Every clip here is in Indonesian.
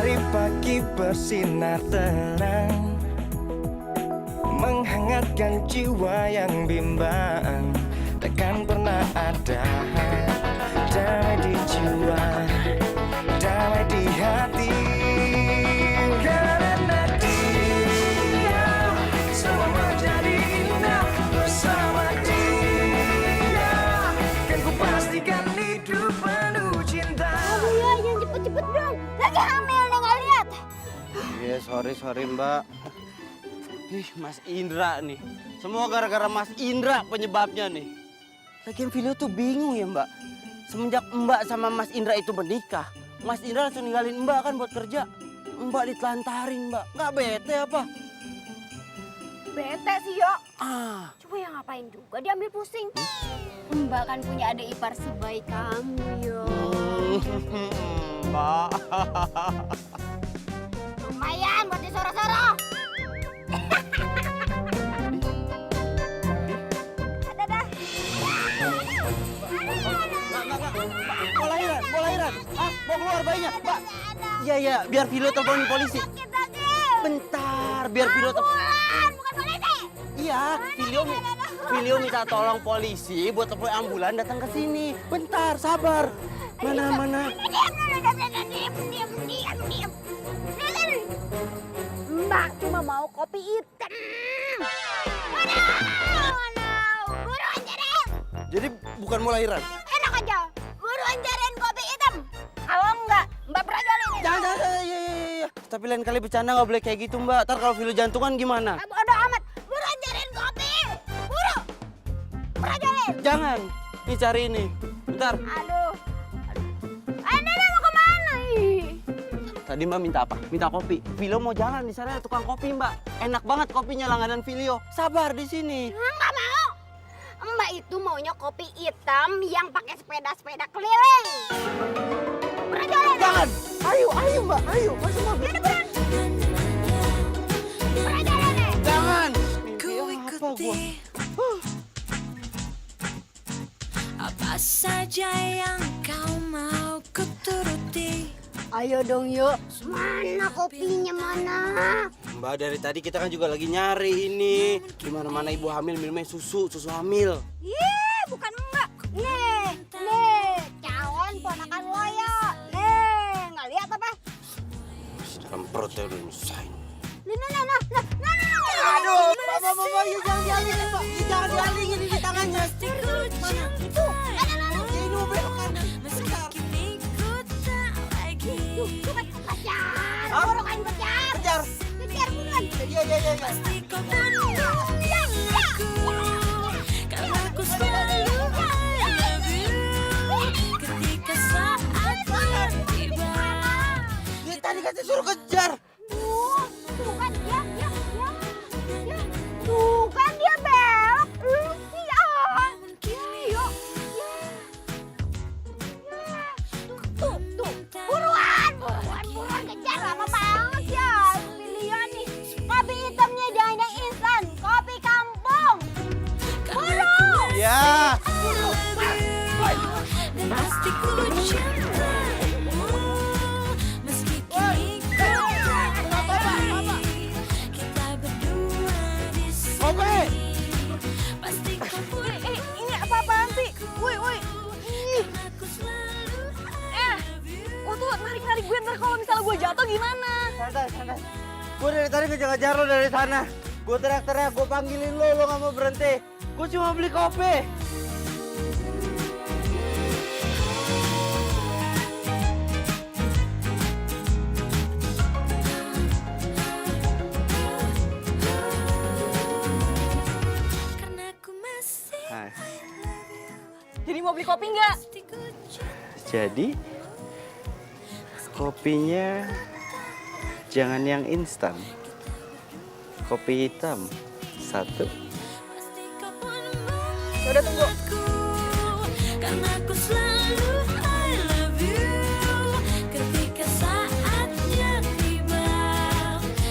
Hari pagi bersinar terang, menghangatkan jiwa yang bimbang. Takkan pernah ada damai di jiwa, damai di hati. Karena dia semua menjadi indah bersama dia. Kan ku pastikan hidup penuh cinta. Aduh ya, jangan cepet-cepet dong. Lagi hamil nih, nggak lihat. Iya, sorry Mbak. Ih, Mas Indra nih. Semua gara-gara Mas Indra penyebabnya nih. Lagian Filio tuh bingung ya Mbak. Semenjak Mbak sama Mas Indra itu menikah, Mas Indra langsung ninggalin Mbak kan buat kerja. Mbak ditelantarin Mbak. Nggak bete apa? Bete sih, Yo. Ah. Cuma ya ngapain juga diambil pusing. Mbak kan punya adik ipar sebaik kamu, Yo. Mbak. Lumayan buat disoro-soro. Ada dah. Mau lahiran. Ah, mau keluar bayinya, Mbak. Iya, biar Filio teleponin polisi. Bentar, biar Filio Bukan polisi. Iya, Filio minta tolong polisi buat telepon ambulan datang ke sini. Bentar, sabar. Mana? Diam. Mbak cuma mau kopi hitam. Buruan jarin. Jadi bukan mau lahiran? Enak aja. Buruan jarin kopi hitam. Kalau enggak, Mbak perajolin. Jangan, iya. Tapi lain kali bercanda nggak boleh kayak gitu, Mbak. Ntar kalau Filio jantungan gimana? Bodoh amat. Buruan jarin kopi. Buru. Perajolin. Jangan. Nih cari ini. Bentar. Aduh. Nenek mau kemana? Tadi Mbak minta apa? Minta kopi. Filio mau jalan di sana ada tukang kopi, Mbak. Enak banget kopinya langganan Filio. Sabar di sini. Enggak mau. Mbak itu maunya kopi hitam yang pakai sepeda-sepeda keliling. Perajolin. Jangan. Ayo Mbak. Ayo. Masuk mobil. Perajolin nih. Jangan. Ku ikuti apa saja yang kau mau ku turuti. Ayo dong, yuk. Mana kopinya, mana? Mbak, dari tadi kita kan juga lagi nyari ini. Di mana-mana ibu hamil minumnya susu hamil. Bukan Mbak. Nih, calon ponakan lo ya. Nih, nggak lihat apa? Dalam perutnya udah nyusahin. Nah. Aduh, Bapak, ya jangan dialingin, Pak. Jangan dialingin di tangannya. Mana? Itu. Ini mau belok kanan. Kini ku tak lagi Tuh kan kejar. Hah? Borokan kejar. Kejar. Kejar buruan. Iya. pasti kau penuh aku. Karena ku selalu I love you. Ketika saatnya tiba. Dia tadi kan disuruh kejar. Tuh kan dia. Tuh kan dia belok. Lu sih Yuk. Tuh. Buruan kejar lama banget ya. Pilihan nih. Kopi hitamnya jangan yang instan. Kopi kampung. Buru. Ya. Dan pasti ku cintaimu. Meski kini ku tak lagi. Kita berdua di sini. Pasti kau pun Ini apa-apaan sih? Woi. aku selalu Lo tuh narik-narik gue ntar kalau misalnya gue jatuh gimana? Santai. Gue dari tadi ngejar-ngejar lo dari sana. Gue teriak-teriak, gue panggilin lo gak mau berhenti. Gue cuma beli kopi. karena ku masih Jadi mau beli kopi nggak? pasti ku cinta. Jadi kopinya jangan yang instan. Kopi hitam satu. Pasti kau pun Udah tunggu. mengingatku. Karena ku selalu I love you. Ketika saatnya tiba,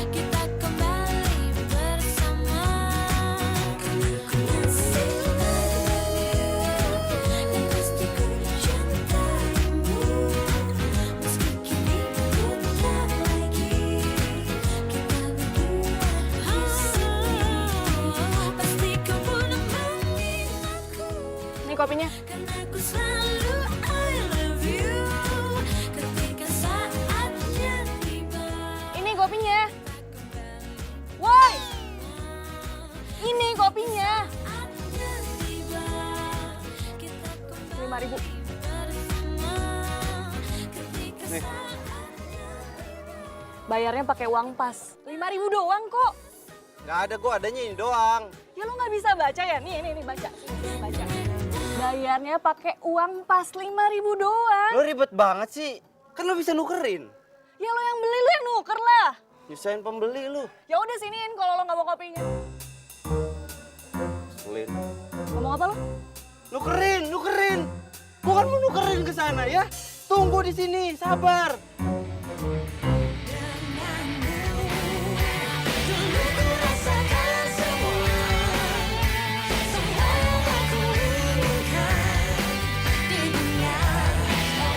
kita kembali bersama. Karena ku masih love you. Dan pasti ku cintaimu. Meski kini ku tak sini kopinya. Kan aku selalu I love you ketika saatnya tiba. Ini kopinya. Woi, ini kopinya. Saatnya tiba. Kita 5.000. bersama ketika Nih. Bayarnya pakai uang pas. 5.000 doang kok. Nggak ada, gue adanya ini doang. Ya lo nggak bisa baca ya? Nih baca. Sini, baca. Bayarnya pakai uang pas 5.000 doang. Lo ribet banget sih. Kan lo bisa nukerin. Ya lo yang beli, lo yang nuker lah. Nyusahin pembeli lu. Ya udah siniin kalau lo nggak mau kopinya. Sulit. Ngomong apa lo? Nukerin. Gue kan mau nukerin ke sana ya. Tunggu di sini, sabar. dulu ku rasakan semua yang aku inginkan di dunia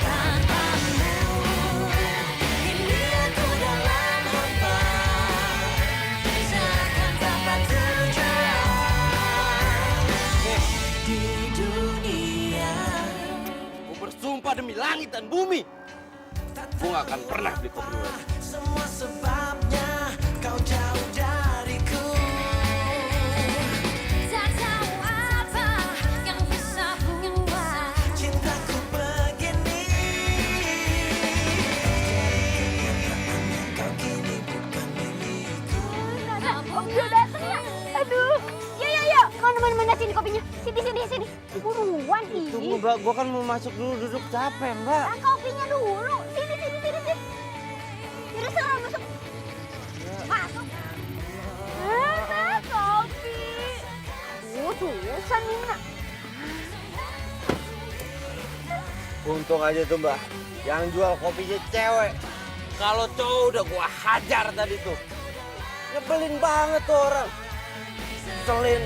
tanpamu. Kini aku dalam hampa, seakan dapat terjalan di dunia. Gue bersumpah demi langit dan bumi. Gue gak akan pernah beli kopi lu lagi. Semua sebabnya kau jauh dariku. Tak tahu apa yang bisa mengubah Cintaku begini. Kau kini bukan milikku. Om Jo dateng ya. Aduh. Ya. Kau nemen-nemen sini kopinya. Sini. Buruan Tunggu mbak, gue kan mau masuk dulu, duduk capek mbak. Ah, kopinya dulu. Sini. Yaudah sekarang masuk. Masuk. Kopi. Susah nih nak. Untung aja tuh mbak, yang jual kopinya cewek. Kalau cowok udah gue hajar tadi tuh. Nyebelin banget tuh orang. Selin.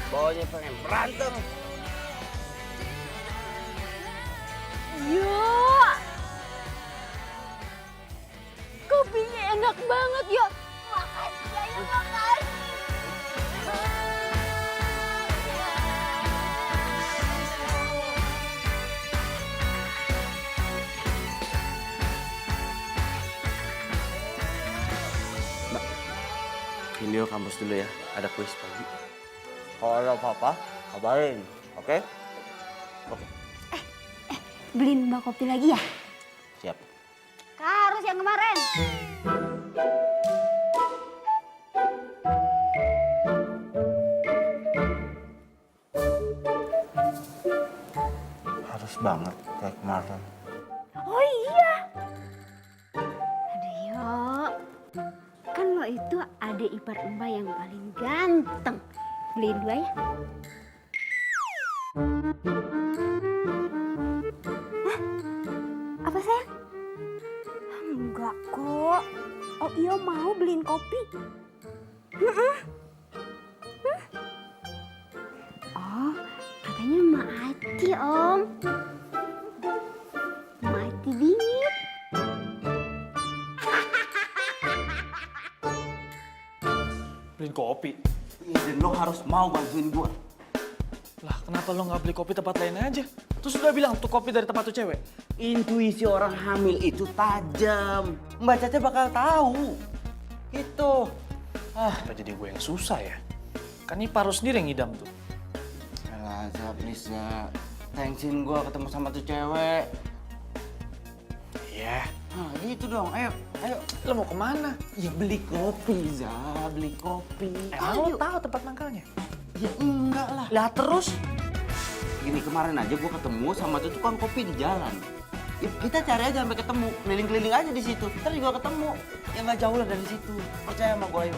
Bawanya pengen berantem. Yuk. Kopinya enak banget yuk. Makasih ya, makasih. Video kampus dulu ya, ada kuis pagi. Kalau ada apa-apa, kabarin, oke? Oke, Beliin mbak kopi lagi ya? siap. Harus yang kemarin. Harus banget kayak kemarin. Oh iya. Aduh yuk. Kan lo itu adik ipar mbak yang paling ganteng. Beliin 2 ya. Hah? Apa sayang? Enggak kok. Oh iya mau beliin kopi. Oh katanya Mak Ati om. Mak Ati bingit. Beliin kopi. Dan lo harus mau bantuin gua. Lah kenapa lo nggak beli kopi tempat lain aja? Terus udah bilang tuh kopi dari tempat tuh cewek. Intuisi orang hamil itu tajam. Mbak Caca bakal tahu. Gitu. Apa jadi gue yang susah ya? Kan Ipar lo sendiri yang ngidam tuh. Alah, Za, please, Za. Thanksin gua ketemu sama tuh cewek. Iya. Nah, gitu dong. Ayo. Lo mau kemana? Ya beli kopi, Za. Beli kopi. Emang lo tahu tempat mangkalnya? Ya enggak lah. Lah terus? Gini, kemarin aja gua ketemu sama tuh tukang kopi di jalan. Ya, kita cari aja sampai ketemu. Keliling-keliling aja di situ. Ntar juga ketemu. Ya nggak jauh lah dari situ. Percaya sama gua, ayo.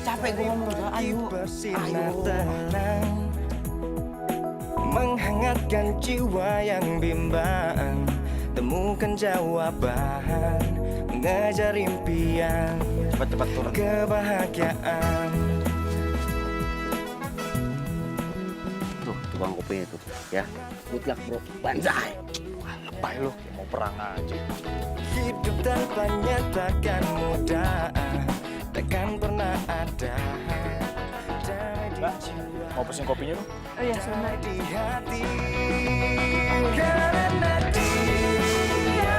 Capek gua ngomong, Za. Ayo. Bersinar tenang, menghangatkan jiwa yang bimbang. Temukan jawaban, mengejar impian, Cepat-cepat turun. kebahagiaan. Tuh, tukang kopinya tuh. Ya. Good luck, bro. Banzai. Wah, lebay lo, kayak mau perang aja. Hidup tanpanya takkan mudah, takkan pernah ada. Mbak, mau pesen kopinya dong? Oh iya, sebentar. di hati karena dia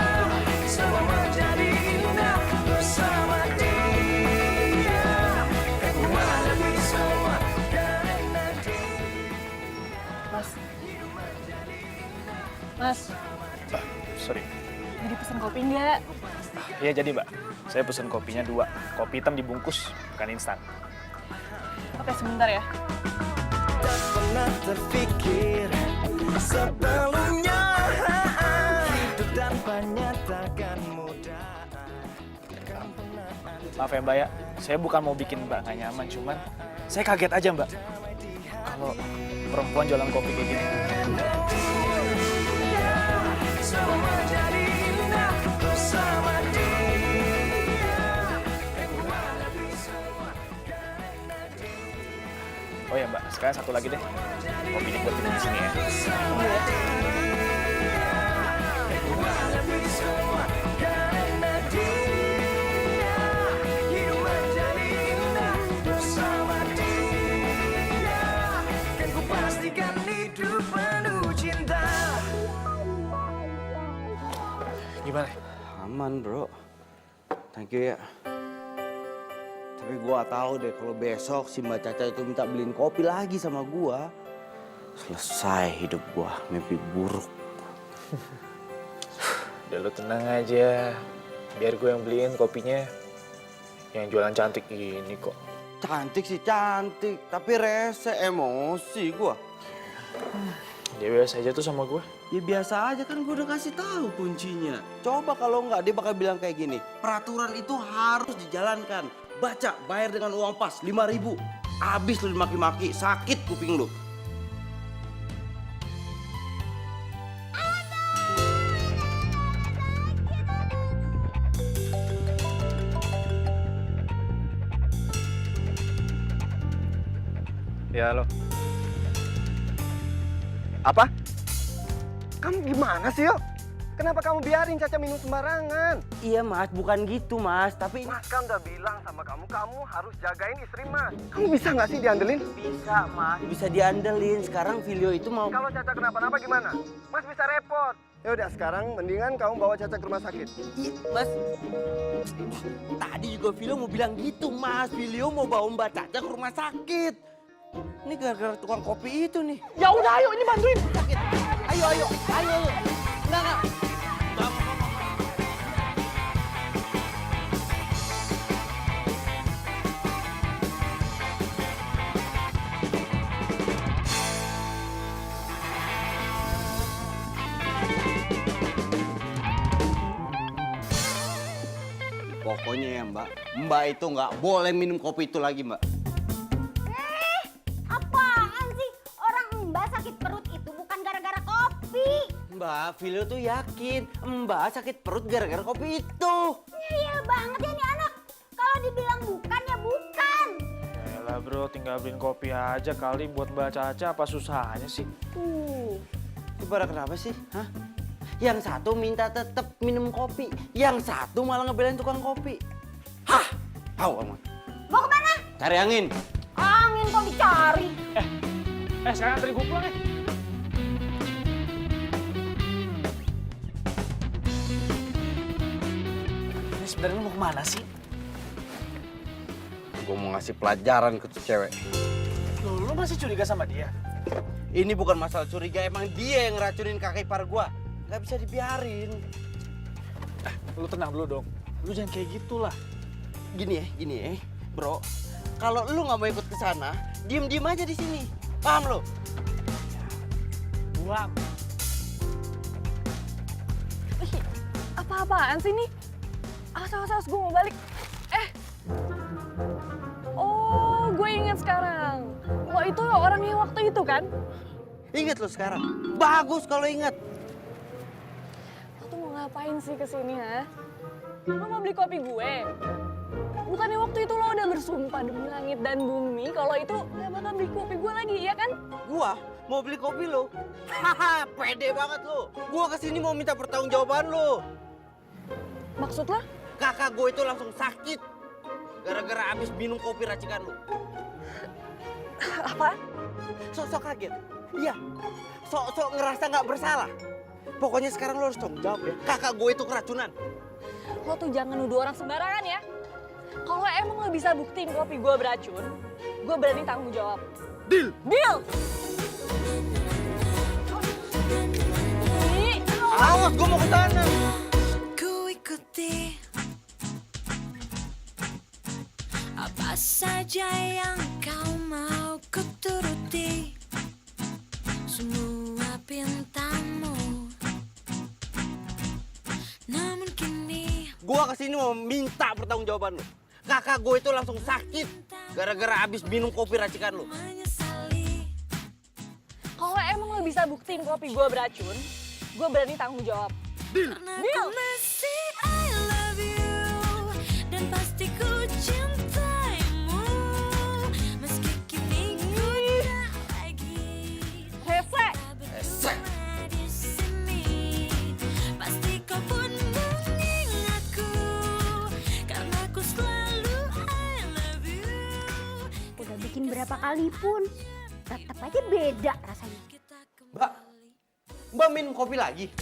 semua menjadi indah bersama dia kan ku hadapi semua karena dia. Mas. Mas, Mbak, sorry. jadi pesen kopi enggak? Iya jadi Mbak, saya pesen kopinya 2. Kopi hitam dibungkus, bukan instan. Oke, sebentar ya. Tak pernah terfikir sebelumnya hidup tanpanya takkan mudah. Takkan pernah ada. Maaf ya Mbak ya, saya bukan mau bikin Mbak nggak nyaman, cuman saya kaget aja Mbak. Kalau perempuan jualan kopi kayak gini. Semua menjadi indah bersama dia. Oh ya Mbak, sekarang satu lagi deh. Kopinya buat minum di sini ya. Karena dia hidup menjadi indah bersama dia. Kan ku pastikan hidup penuh cinta. Gimana? Aman bro, thank you ya. Tapi gua tahu deh kalau besok si Mbak Caca itu minta beliin kopi lagi sama gua, selesai hidup gua, mimpi buruk. Udah lu tenang aja, biar gue yang beliin kopinya. Yang jualan cantik ini kok. Cantik sih cantik, tapi rese, emosi gua. Dia biasa aja tuh sama gue. Ya biasa aja kan gua udah kasih tahu kuncinya. Coba kalau nggak dia bakal bilang kayak gini, peraturan itu harus dijalankan. Baca, bayar dengan uang pas 5.000. Abis lu dimaki-maki, sakit kuping lu. Ya halo. Apa? Kamu gimana sih, Yo? Kenapa kamu biarin Caca minum sembarangan? Iya mas, bukan gitu mas, tapi... Mas kan udah bilang sama kamu harus jagain istri Mas. Kamu bisa nggak sih diandelin? Bisa mas, bisa diandelin. Sekarang Filio itu mau... Kalau Caca kenapa-napa gimana? Mas bisa repot. Ya udah sekarang mendingan kamu bawa Caca ke rumah sakit. Iya mas, tadi juga Filio mau bilang gitu mas. Filio mau bawa Mbak Caca ke rumah sakit. Ini gara-gara tukang kopi itu nih. Ya udah ayo ini bantuin. Sakit. Ayo. Enggak. Pokoknya ya Mbak itu nggak boleh minum kopi itu lagi Mbak. Apaan sih? Orang Mbak sakit perut itu bukan gara-gara kopi. Mbak, Filio tuh yakin Mbak sakit perut gara-gara kopi itu. Iya banget ya nih anak. Kalau dibilang bukan ya bukan. Yalah bro, tinggal beliin kopi aja kali buat Mbak Caca, apa susahnya sih? Ibarat kenapa sih? Hah? Yang satu minta tetap minum kopi, yang satu malah ngebelain tukang kopi. Hah? Tahu amat. Mau kemana? Cari angin. Angin kok dicari. Sekarang anterin gue pulang ya. Ini sebenarnya lu mau kemana sih? Gue mau ngasih pelajaran ke tuh cewek. Lu masih curiga sama dia? Ini bukan masalah curiga, emang dia yang ngeracunin kakak ipar gua. Gak bisa dibiarin. Lu tenang dulu dong. Lu jangan kayak gitulah. Gini ya, bro. Kalau lu nggak mau ikut ke sana, diem aja di sini. Paham lo? Buang. Apa-apaan sih nih? Awas, gue mau balik. Oh, gue inget sekarang. Lo itu orang yang waktu itu kan? Ingat lo sekarang. Bagus kalau ingat. Lo tuh mau ngapain sih kesini, ha? Lo mau beli kopi gue? Bukannya waktu itu lo udah bersumpah demi langit dan bumi kalau itu gak bakal beli kopi gue lagi, ya kan? Gua mau beli kopi lo. Haha, pede banget lo. Gua kesini mau minta pertanggungjawaban lo. Maksud lo? Kakak gue itu langsung sakit gara-gara abis minum kopi racikan lo. Apaan? Sok-sok kaget. Iya. Sok-sok ngerasa nggak bersalah. Pokoknya sekarang lo harus tanggung jawab ya. Kakak gue itu keracunan. Lo tuh jangan nuduh orang sembarangan ya. Kalau emang lo bisa buktiin kopi gue beracun, gue berani tanggung jawab. Deal. Deal! Nih, Awas, gue mau ke sana. Ku ikuti apa saja yang kau mau, ku turuti semua pintamu. Namun kini Gue kesini mau minta pertanggungjawaban lo. Kakak gue itu langsung sakit gara-gara abis minum kopi racikan lo. menyesali. kalau emang lo bisa buktiin kopi gue beracun, gue berani tanggung jawab. Karena ku masih I love you dan pasti ku cintaimu meski kini ku tak lagi Hese! bersama di sini. Pasti kau pun mengingatku karena ku selalu I love you. Udah bikin berapa kali pun, tetap aja beda rasanya. Mbak, Mbak minum kopi lagi?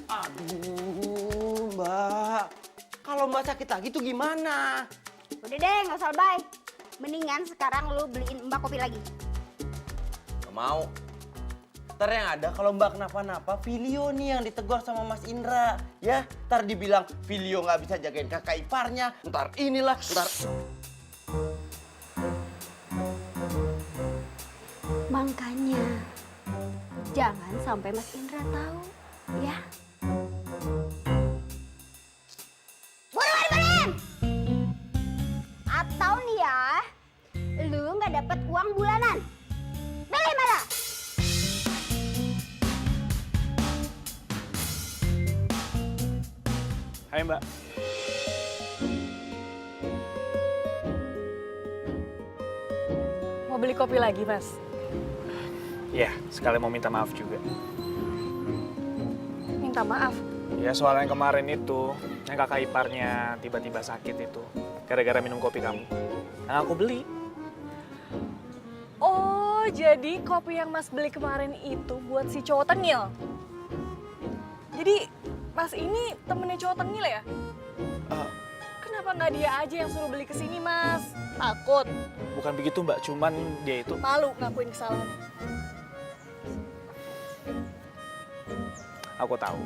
Aduh, Mbak. Kalau Mbak sakit lagi tuh gimana? Udah deh, nggak usah lebay. Mendingan sekarang lu beliin Mbak kopi lagi. Gak mau. Ntar yang ada kalau Mbak kenapa-napa, Filio nih yang ditegur sama Mas Indra. Ya, ntar dibilang Filio nggak bisa jagain kakak iparnya. Ntar inilah, ntar... Makanya jangan sampai Mas Indra tahu, ya. Buruan beliin! Atau nih ya, lu nggak dapet uang bulanan. Beli mana? Hai Mbak. Mau beli kopi lagi, Mas? Ya, sekali mau minta maaf juga. Minta maaf. Ya soal yang kemarin itu, yang kakak iparnya tiba-tiba sakit itu. Gara-gara minum kopi kamu. Yang aku beli. Oh, jadi kopi yang Mas beli kemarin itu buat si cowok tengil? Jadi Mas ini temennya cowok tengil ya? Eh, Kenapa nggak dia aja yang suruh beli ke sini, Mas? Takut, bukan begitu Mbak, cuman dia itu... malu ngakuin kesalahan. Aku tahu,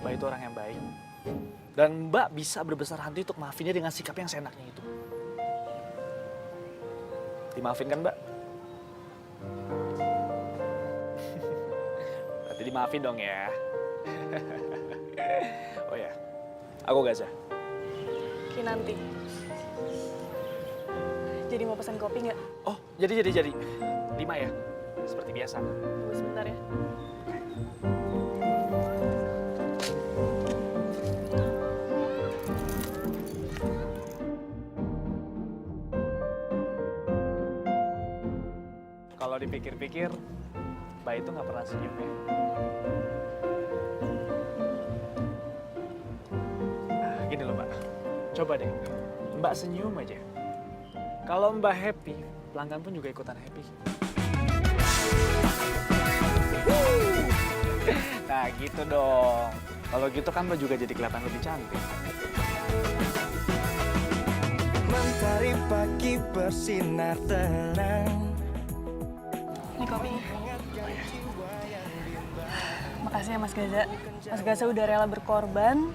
Mbak itu orang yang baik. Dan Mbak bisa berbesar hati untuk maafinnya dengan sikap yang seenaknya itu. Dimaafin kan Mbak? Berarti dimaafin dong ya. Oh ya, aku Gaza. Nanti. Jadi mau pesan kopi nggak? Oh, jadi. 5 ya, seperti biasa. Tunggu sebentar ya. Kalau dipikir-pikir, Mbak itu nggak pernah senyum ya. Nah, gini loh Mbak, coba deh, Mbak senyum aja. Kalau Mbak happy, pelanggan pun juga ikutan happy. Nah gitu dong, kalau gitu kan Mbak juga jadi kelihatan lebih cantik. Mentari pagi bersinar terang. Ini kopinya. Makasih ya Mas Gaza. Mas Gaza udah rela berkorban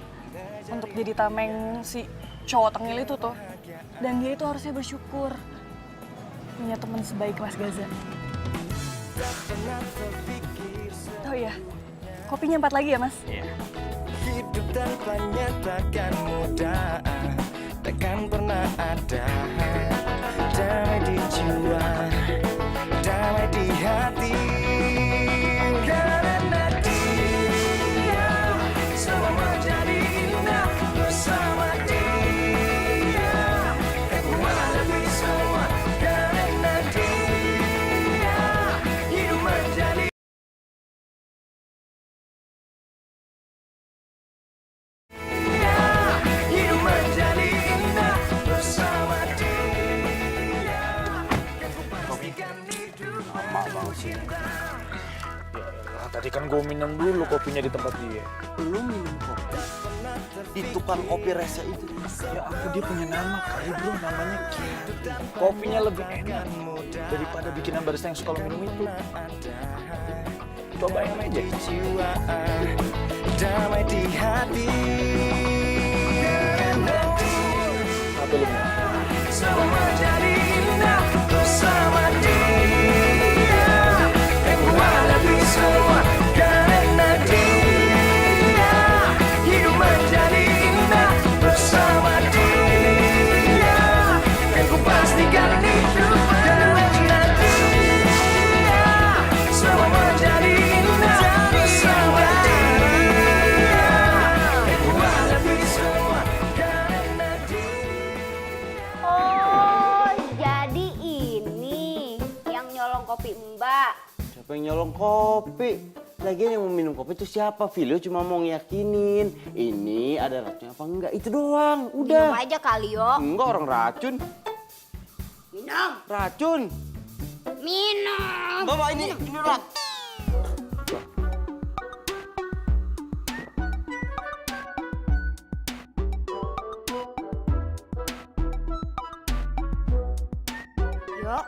untuk jadi tameng si cowok tengil itu tuh. Dan dia itu harusnya bersyukur punya teman sebaik Mas Gaza. Oh iya, kopinya 4 lagi ya Mas? Iya. Hidup tanpanya takkan mudah, takkan pernah ada. Damai di jiwa, damai di hati. Karena dia semua menjadi indah bersama dia. Kekuatan lebih semua karena dia hidup menjadi. Hidup menjadi indah bersama dia. Kopi. Lama banget sih. Ya elah, tadi kan gue minum dulu kopinya di tempat dia. Lu minum kopi di tukang kopi rese itu. Ya aku dia punya nama kali bro, namanya Ki. Kopinya lebih enak daripada bikinan barista yang suka lo minum itu. Cobain aja. Damai di hati. Apa lu mau? Semua jadi indah bersama dia. Yang menghadapi semua karena dia. Hidup menjadi indah bersama dia. Yang ku pastikan itu karena dia. Semua menjadi indah bersama dia. Yang ku menghadapi semua karena dia. Oh, jadi ini yang nyolong kopi Mbak. Siapa yang nyolong kopi? Lagian yang mau minum kopi itu siapa? Filio cuma mau ngiyakinin ini ada racun apa enggak. Itu doang, Minum udah. aja kali yo. Enggak, orang racun. Minum. Racun. Minum. Bawa ini rat. Yuk.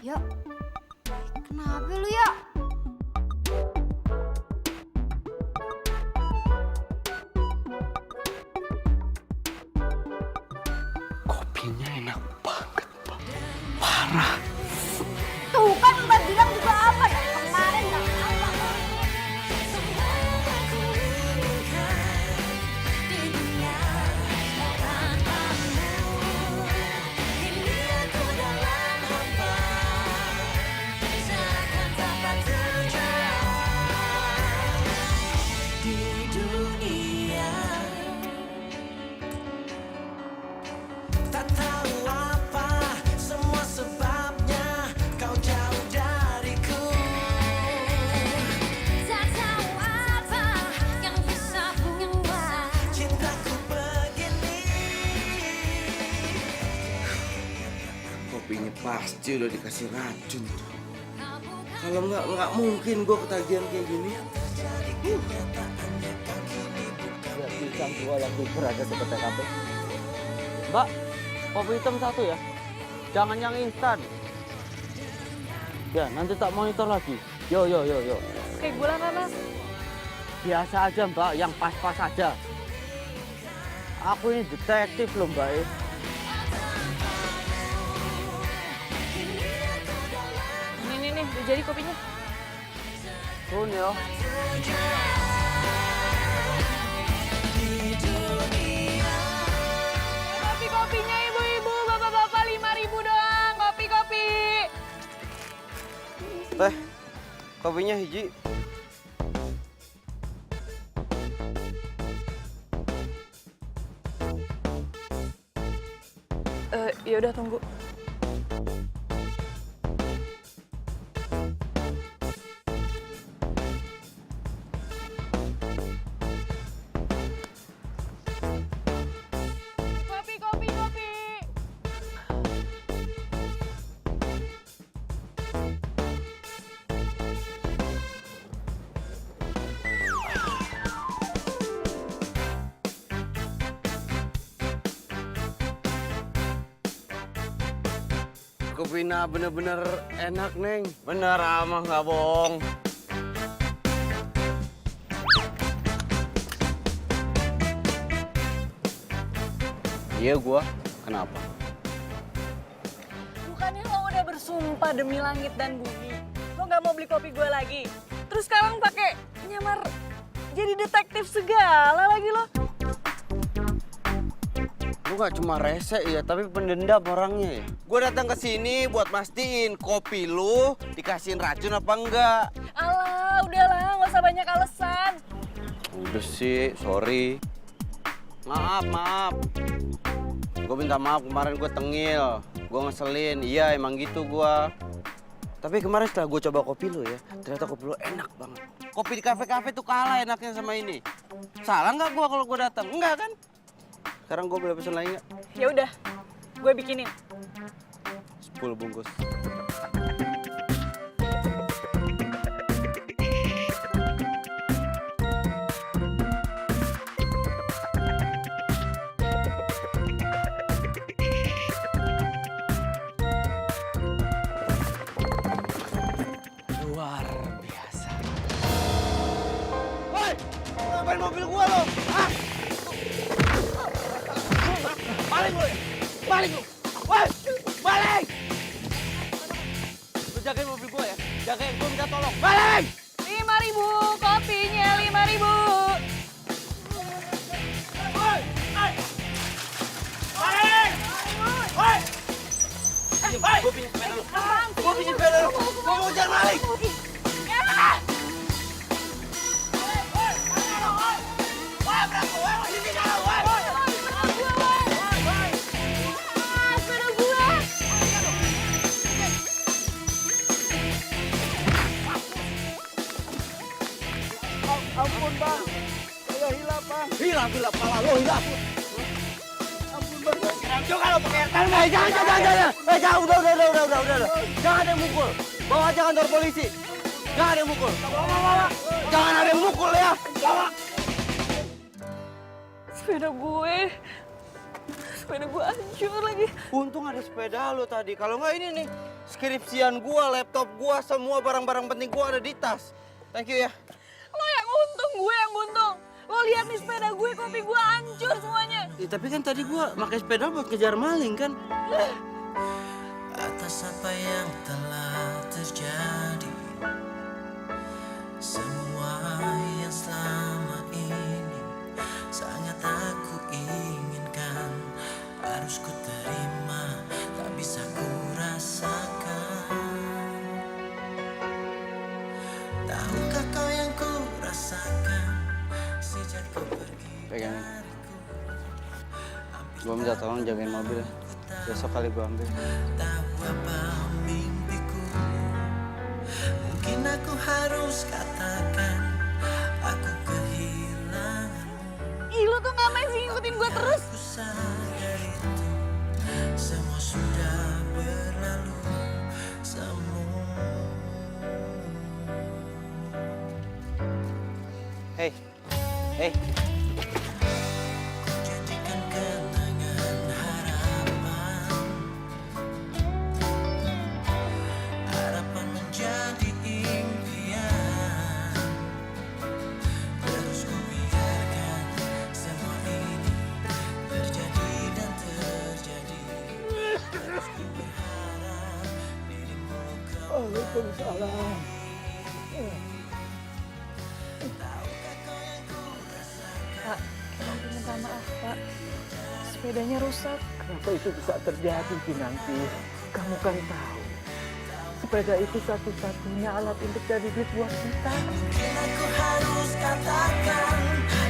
Yuk. Kenapa lu ya? Kopinya enak banget, Pak. Tuh kan Mbak bilang juga apa ya? Kemarin nggak apa. Di dunia tak tahu apa semua sebabnya kau jauh dariku. Tak tahu apa yang bisa buat Cintaku begini. Kopinya pasti udah dikasih racun. Kalau nggak mungkin gue ketagihan kayak gini. Pisang dua langsung berada di TKP. Mbak, kopi hitam satu ya. Jangan yang instan. Ya, nanti tak monitor lagi. Yo. Kayak gula nanas. Biasa aja Mbak, yang pas-pas aja. Aku ini detektif loh Mbak. Nih, udah jadi kopinya. Turun ya. Kopi-kopinya ibu-ibu, bapak-bapak 5.000 doang. Kopi-kopi. Teh, kopinya hiji. Ya udah tunggu. Kopi. Kopinya bener-bener enak, Neng. Bener, amah nggak bohong. Iya gua, kenapa? Bukannya lo udah bersumpah demi langit dan bumi, lo nggak mau beli kopi gue lagi. Terus sekarang pakai nyamar jadi detektif segala lagi lo. Lu gak cuma rese ya, tapi pendendam orangnya ya. Gue datang ke sini buat mastiin kopi lu dikasihin racun apa enggak. Alah, udahlah, nggak usah banyak alasan. Udah sih, sorry. Maaf. Gue minta maaf kemarin gue tengil, gue ngeselin. Iya emang gitu gue. Tapi kemarin setelah gue coba kopi lu ya, ternyata kopi lu enak banget. Kopi di kafe-kafe tuh kalah enaknya sama ini. Salah nggak gue kalau gue datang? Enggak kan? Sekarang gue boleh pesen lagi nggak? Ya udah, gue bikinin. 10 bungkus. ngapain mobil gua lo? Hah? Balik lu! Balik lu! Woi! Balik! Lu jagain mobil gua ya. Jagain, gua minta tolong. Balik! 5.000 kopinya 5.000. Woi! Balik! Woi! Gua pinjam sepeda lu. Gua pinjam sepeda lu. Gua mau jalan balik. Ampun bang, saya hilap bang. Hilang pala lo hilang. Ampun bang. Sekarang juga lo pakai jangan. Jangan, udah. Jangan ada yang mukul. Bawa aja kantor polisi. Jangan ada yang mukul. Jangan ada yang mukul ya. Bawa. Sepeda gue hancur lagi. Untung ada sepeda lo tadi. Kalau nggak ini nih, skripsian gua, laptop gua, semua barang-barang penting gua ada di tas. Thank you ya. Lo yang untung, gue yang untung. Lo lihat nih sepeda gue, kopi gue hancur semuanya. Ya, tapi kan tadi gua pakai sepeda buat kejar maling kan. Atas apa yang telah terjadi, semua yang selama ini sangat aku inginkan, harus ku terima, tak bisa ku rasakan. Tahukah kau yang ku rasakan sejak kau pergi Pegang. dariku? Gua minta tolong jagain mobil. Besok kali gua ambil. Tahu apa mimpiku? Mungkin aku harus katakan aku kehilanganmu. Ih, lo tuh ngapain sih ngikutin gue terus? Ku sadar itu semua sudah berlalu semua. Hey. Ku jadikan kenangan harapan, harapan menjadi impian. Terus ku biarkan semua ini terjadi dan terjadi. Terus ku berharap dirimu kau. Waalaikumsalam. Pak, minta maaf, Pak. Sepedanya rusak. Kenapa itu bisa terjadi, Kinanti? Kamu kan tahu, sepeda itu satu-satunya alat untuk cari duit buat kita. Mungkin aku harus katakan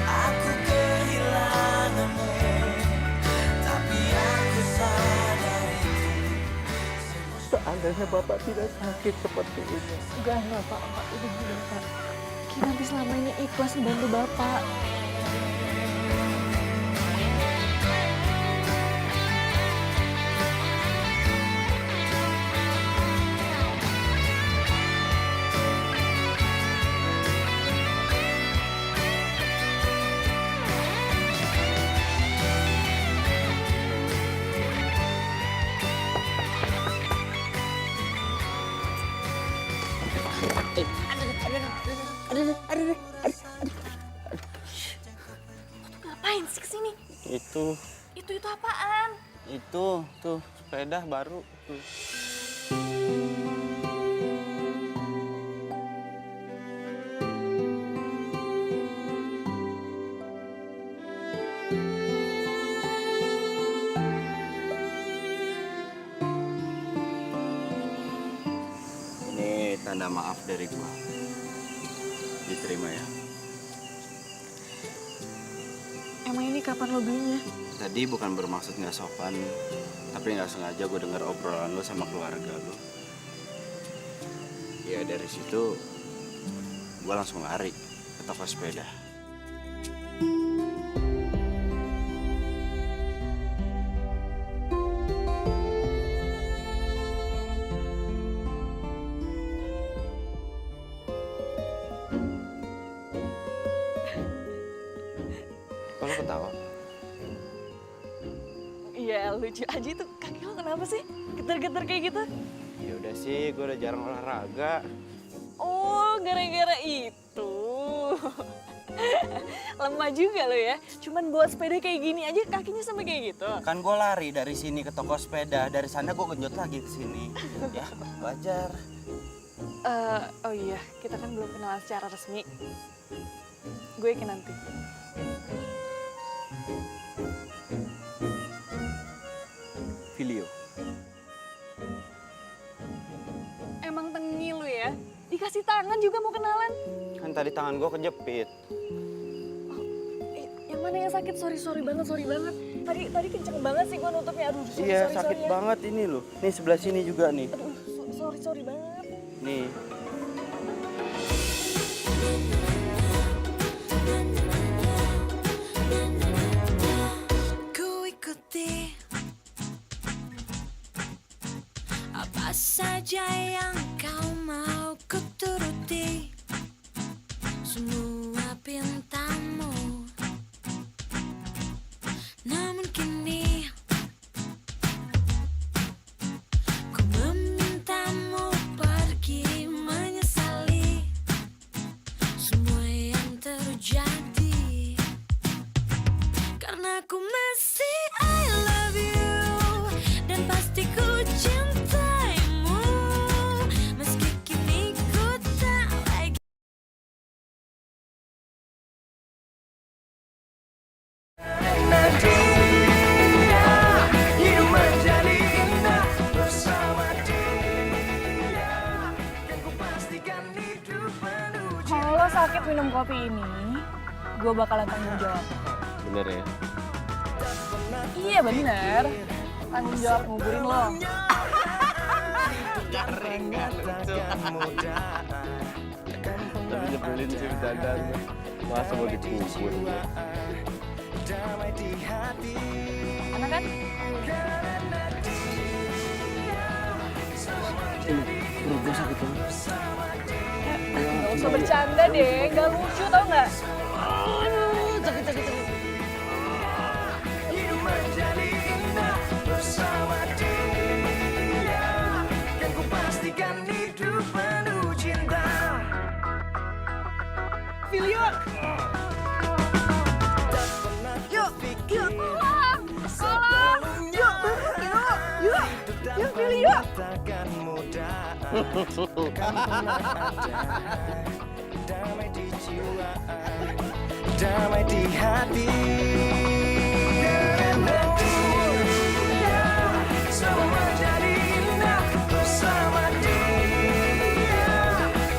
aku kehilanganmu, tapi aku sadar itu. Seandainya Bapak tidak sakit seperti ini. Enggak Pak. Udah gila, Pak. Kinanti selama ini ikhlas membantu Bapak. Ngapain sih kesini? Itu Itu apaan? tuh sepeda baru tuh. Ini tanda maaf dari gua. Diterima ya. Emang ini kapan lo belinya? Tadi bukan bermaksud nggak sopan, tapi nggak sengaja gue dengar obrolan lo sama keluarga lo. Ya dari situ gue langsung lari ke toko sepeda. Kok lo ketawa? Iya lucu aja itu. Kaki lo kenapa sih? Getar-getar kayak gitu? Ya udah sih, gue udah jarang olahraga. Oh, gara-gara itu. Lemah juga lo ya. Cuman buat sepeda kayak gini aja kakinya sampai kayak gitu. Kan gue lari dari sini ke toko sepeda, dari sana gue genjot lagi ke sini. Ya, wajar. Oh iya, kita kan belum kenalan secara resmi. Gue Kinanti. Filio. Emang tengi lu ya? Dikasih tangan juga mau kenalan. Kan tadi tangan gue kejepit. Yang mana yang sakit? Sorry banget. Tadi kenceng banget sih gue nutupnya. Aduh, Iya, sorry, sakit ya. banget ini loh. Nih sebelah sini juga nih. Aduh, sorry banget. Nih. Ku ikuti apa saja yang kau mau, ku turuti semua pintamu. Namun kini ku memintamu pergi, menyesali semua yang terjadi. Karena ku masih I love you, dan pasti ku cintaimu, meski kini ku tak lagi. Hidup menjadi indah bersama dia. Dan ku pastikan hidup penuh Kalau lo sakit minum kopi ini, gue bakalan tanggung jawab. Bener ya? Iya bener. Tanggung jawab nguburin lo. Tapi nyebelin sih bercandanya. Masa mau dikubur? Enak kan? Perut gue sakit banget. Gak usah bercanda deh, gak lucu tau gak? hidup menjadi indah bersama dia. Dan ku pastikan hidup penuh cinta. Filio! Yuk, tolong! Yuk, Filio! Takkan mudah, kan pernah ada damai di jiwa, damai di hati. Karena dia semua jadi indah bersama dia.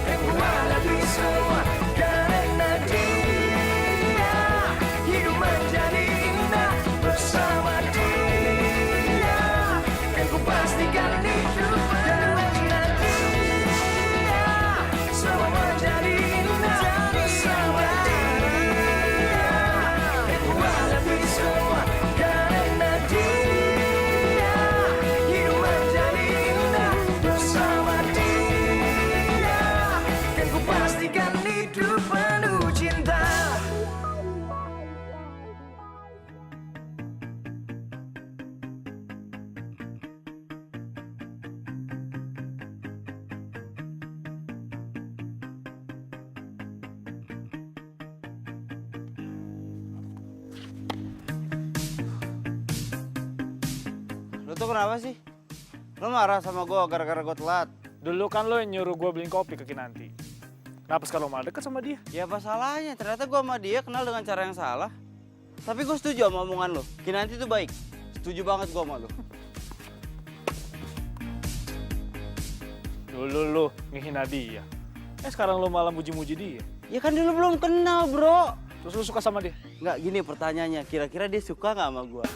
Dan ku hadapi semua karena dia. Hidup menjadi indah bersama dia. Dan ku pastikan hidup penuh cinta. Semua menjadi indah bersama dia. Dan ku hadapi semua karena dia. Hidup menjadi indah bersama dia. Dan ku pastikan hidup penuh cinta. Lo tuh kenapa sih? Lo marah sama gue gara-gara gue telat? Dulu kan lo yang nyuruh gue beliin kopi ke Kinanti. Kenapa sekarang lo malah deket sama dia? Ya apa salahnya? Ternyata gue sama dia kenal dengan cara yang salah. Tapi gue setuju sama omongan lo. Kinanti tuh baik. Setuju banget gue sama lo. Dulu lo ngehina dia. Sekarang lo malah muji-muji dia. Ya kan dulu belum kenal bro. Terus lo suka sama dia? Nggak gini pertanyaannya. Kira-kira dia suka nggak sama gue?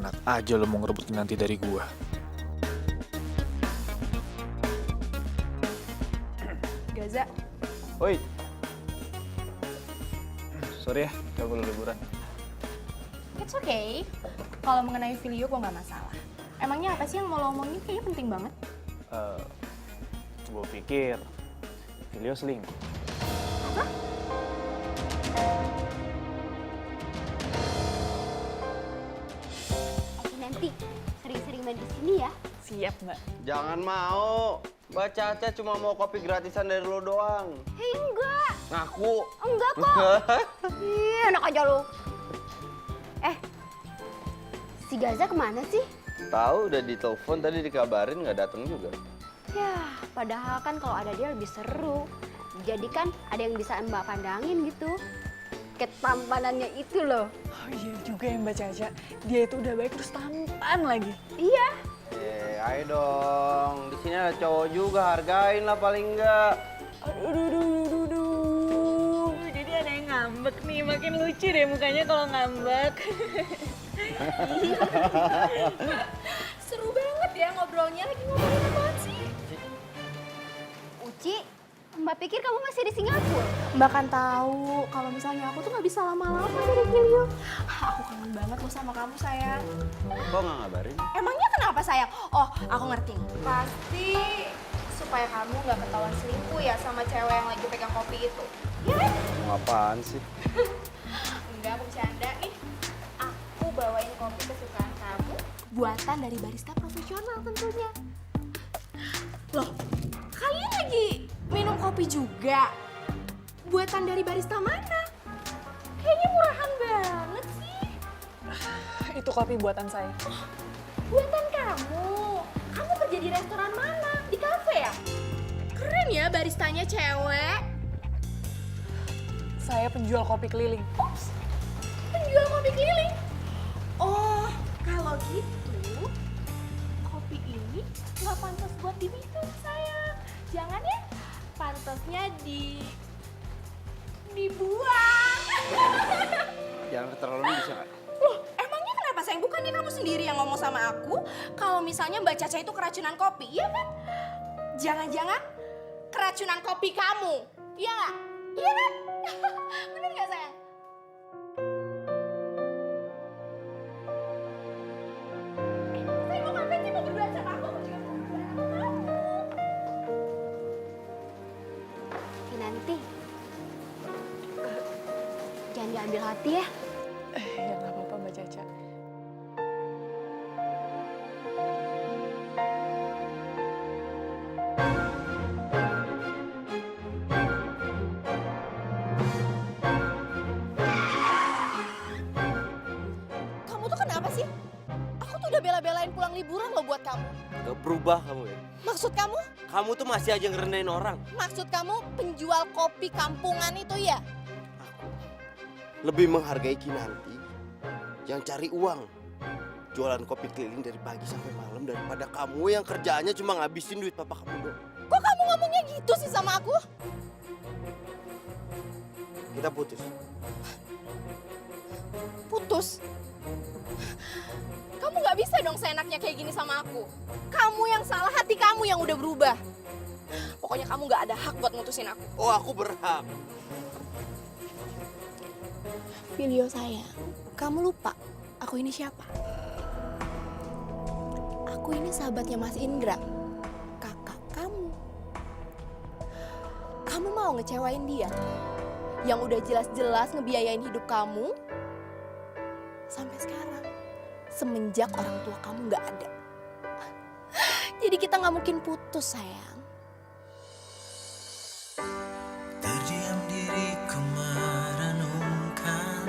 Enak aja lo mau ngerebut Kinanti dari gue. Gaza, Woi, Sorry ya, gak perlu liburan. It's okay. Kalau mengenai Filio gue nggak masalah. Emangnya apa sih yang mau lo omongin? Kayaknya penting banget. Gue pikir Filio selingkuh. Nanti sering-sering main di sini ya. Siap, Mbak. Jangan mau. Mbak Caca cuma mau kopi gratisan dari lo doang. Hei, enggak. Ngaku. Enggak kok. Ih, enak aja lo. Si Gaza kemana sih? Tahu udah ditelepon tadi dikabarin nggak datang juga. Ya, padahal kan kalau ada dia lebih seru. Jadi kan ada yang bisa Mbak pandangin gitu. Ketampanannya itu loh. Oh iya juga ya Mbak Caca. Dia itu udah baik terus tampan lagi. Iya. Ayo dong. Di sini ada cowok juga, hargain lah paling enggak. Aduh. Jadi ada yang ngambek nih, makin lucu deh mukanya kalau ngambek. Seru banget ya ngobrolnya, lagi ngobrolin apaan sih? Uci, Mbak pikir kamu masih di Singapura? Mbak kan tahu kalau misalnya aku tuh nggak bisa lama-lama dari Filio. Aku kangen banget loh sama kamu sayang. Kok nggak ngabarin? Emangnya kenapa sayang? Oh, aku ngerti. Pasti supaya kamu nggak ketahuan selingkuh ya sama cewek yang lagi pegang kopi itu. Ya kan? Mau apaan sih? Enggak, aku bercanda nih. Aku bawain kopi kesukaan kamu, buatan dari barista profesional tentunya. Loh, kalian lagi minum kopi juga? Buatan dari barista mana? Kayaknya murahan banget sih. Itu kopi buatan saya. Buatan kamu? Kamu kerja di restoran mana? Di kafe ya? Keren ya baristanya cewek. Saya penjual kopi keliling. Ups, penjual kopi keliling. Oh, kalau gitu kopi ini nggak pantas buat diminum sayang. Jangan ya, pantasnya dibuang. Jangan keterlaluan bisa nggak? Loh, emangnya kenapa sayang? Bukannya kamu sendiri yang ngomong sama aku kalau misalnya Mbak Caca itu keracunan kopi, iya kan? Jangan-jangan keracunan kopi kamu, iya nggak? Iya kan? Bener nggak sayang? Saya mau ngapain sih mau berdua sama aku? Aku juga mau berdua sama kamu. Kinanti, jangan diambil hati ya. Ya nggak apa-apa Mbak Caca. Kamu tuh kenapa sih? Aku tuh udah bela-belain pulang liburan loh buat kamu. Gak berubah kamu ya? Maksud kamu? Kamu tuh masih aja ngerendahin orang. Maksud kamu penjual kopi kampungan itu ya? Lebih menghargai Kinanti yang cari uang. Jualan kopi keliling dari pagi sampai malam daripada kamu yang kerjaannya cuma ngabisin duit papa kamu doang. Kok kamu ngomongnya gitu sih sama aku? Kita putus. Putus? Kamu nggak bisa dong seenaknya kayak gini sama aku. Kamu yang salah, hati kamu yang udah berubah. Pokoknya kamu nggak ada hak buat mutusin aku. Oh, aku berhak. Filio sayang, kamu lupa aku ini siapa? Aku ini sahabatnya Mas Indra, kakak kamu. Kamu mau ngecewain dia? Yang udah jelas-jelas ngebiayain hidup kamu sampai sekarang, semenjak orang tua kamu nggak ada. Jadi kita nggak mungkin putus sayang. Terdiam diriku merenungkan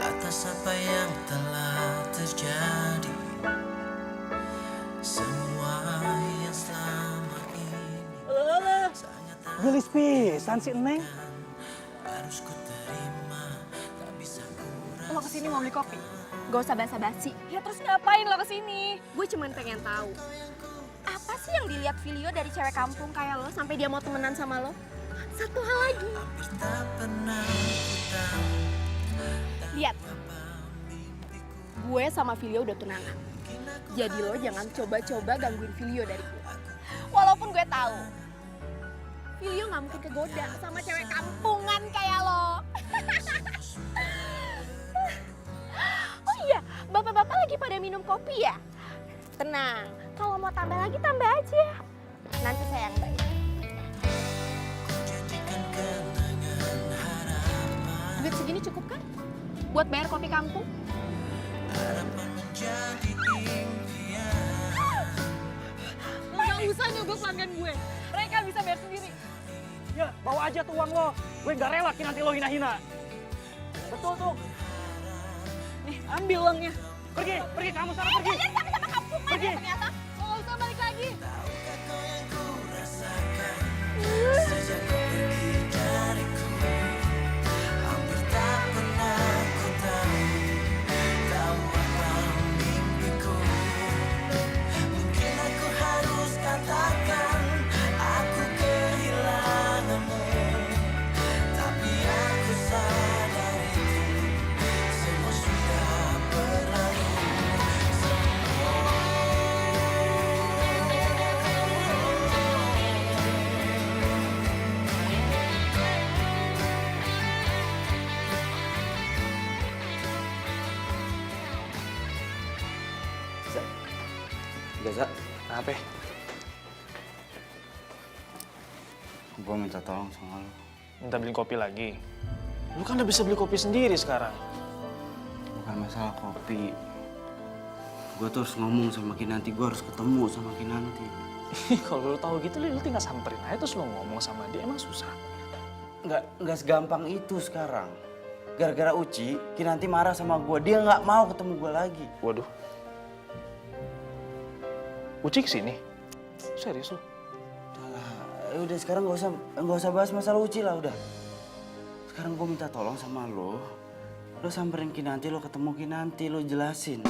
atas apa yang telah terjadi. Semua yang selama ini sangat Gelis pisan si Neng. harus ku terima, tak bisa ku Lo kesini mau beli kopi? Gak usah basa-basi. Ya terus ngapain lo kesini? Gue cuman pengen tahu apa sih yang dilihat Filio dari cewek kampung kayak lo sampai dia mau temenan sama lo? Satu hal lagi. hampir tak pernah ku tahu. Lihat. Gue sama Filio udah tunangan. Jadi lo jangan coba-coba gangguin Filio dari gue. Walaupun gue tahu Filio nggak mungkin kegoda sama cewek kampungan kayak lo. Oh iya, bapak-bapak lagi pada minum kopi ya? Tenang, kalau mau tambah lagi tambah aja. Nanti saya yang bayar. Jadikan kenangan harapan. Duit segini cukup kan? Buat bayar kopi kampung? harapan menjadi impian. Lo gak usah nyogok pelanggan gue. Mereka bisa bayar sendiri. Ya, bawa aja tuh uang lo. Gue nggak rela nanti lo hina-hina. Betul tuh. Nih, ambil uangnya. Pergi kamu sana, pergi. Kalian sama-sama kampungan Pergi. ya ternyata. Lo gak usah balik lagi. Tahukah kau yang ku rasakan sejak kau pergi dariku? Hampir tak pernah ku tahu apa mimpiku. Mungkin aku harus katakan aku kehilanganmu, tapi aku sadar itu semua sudah berlalu. Gaza, Apa? gue minta tolong sama lo. Minta beli kopi lagi. Lu kan udah bisa beli kopi sendiri sekarang. Bukan masalah kopi. Gue tuh harus ngomong sama Kinanti, gue harus ketemu sama Kinanti. Kalau lu tahu gitu, lu tinggal samperin aja terus lu ngomong sama dia. Emang susah. Nggak segampang itu sekarang. Gara-gara Uci, Kinanti marah sama gue. Dia nggak mau ketemu gue lagi. Waduh. Uci kesini? Serius lu? Udah sekarang nggak usah bahas masalah Uci lah udah. Sekarang gue minta tolong sama lo. Lo samperin Kinanti, lo ketemu Kinanti, lo jelasin.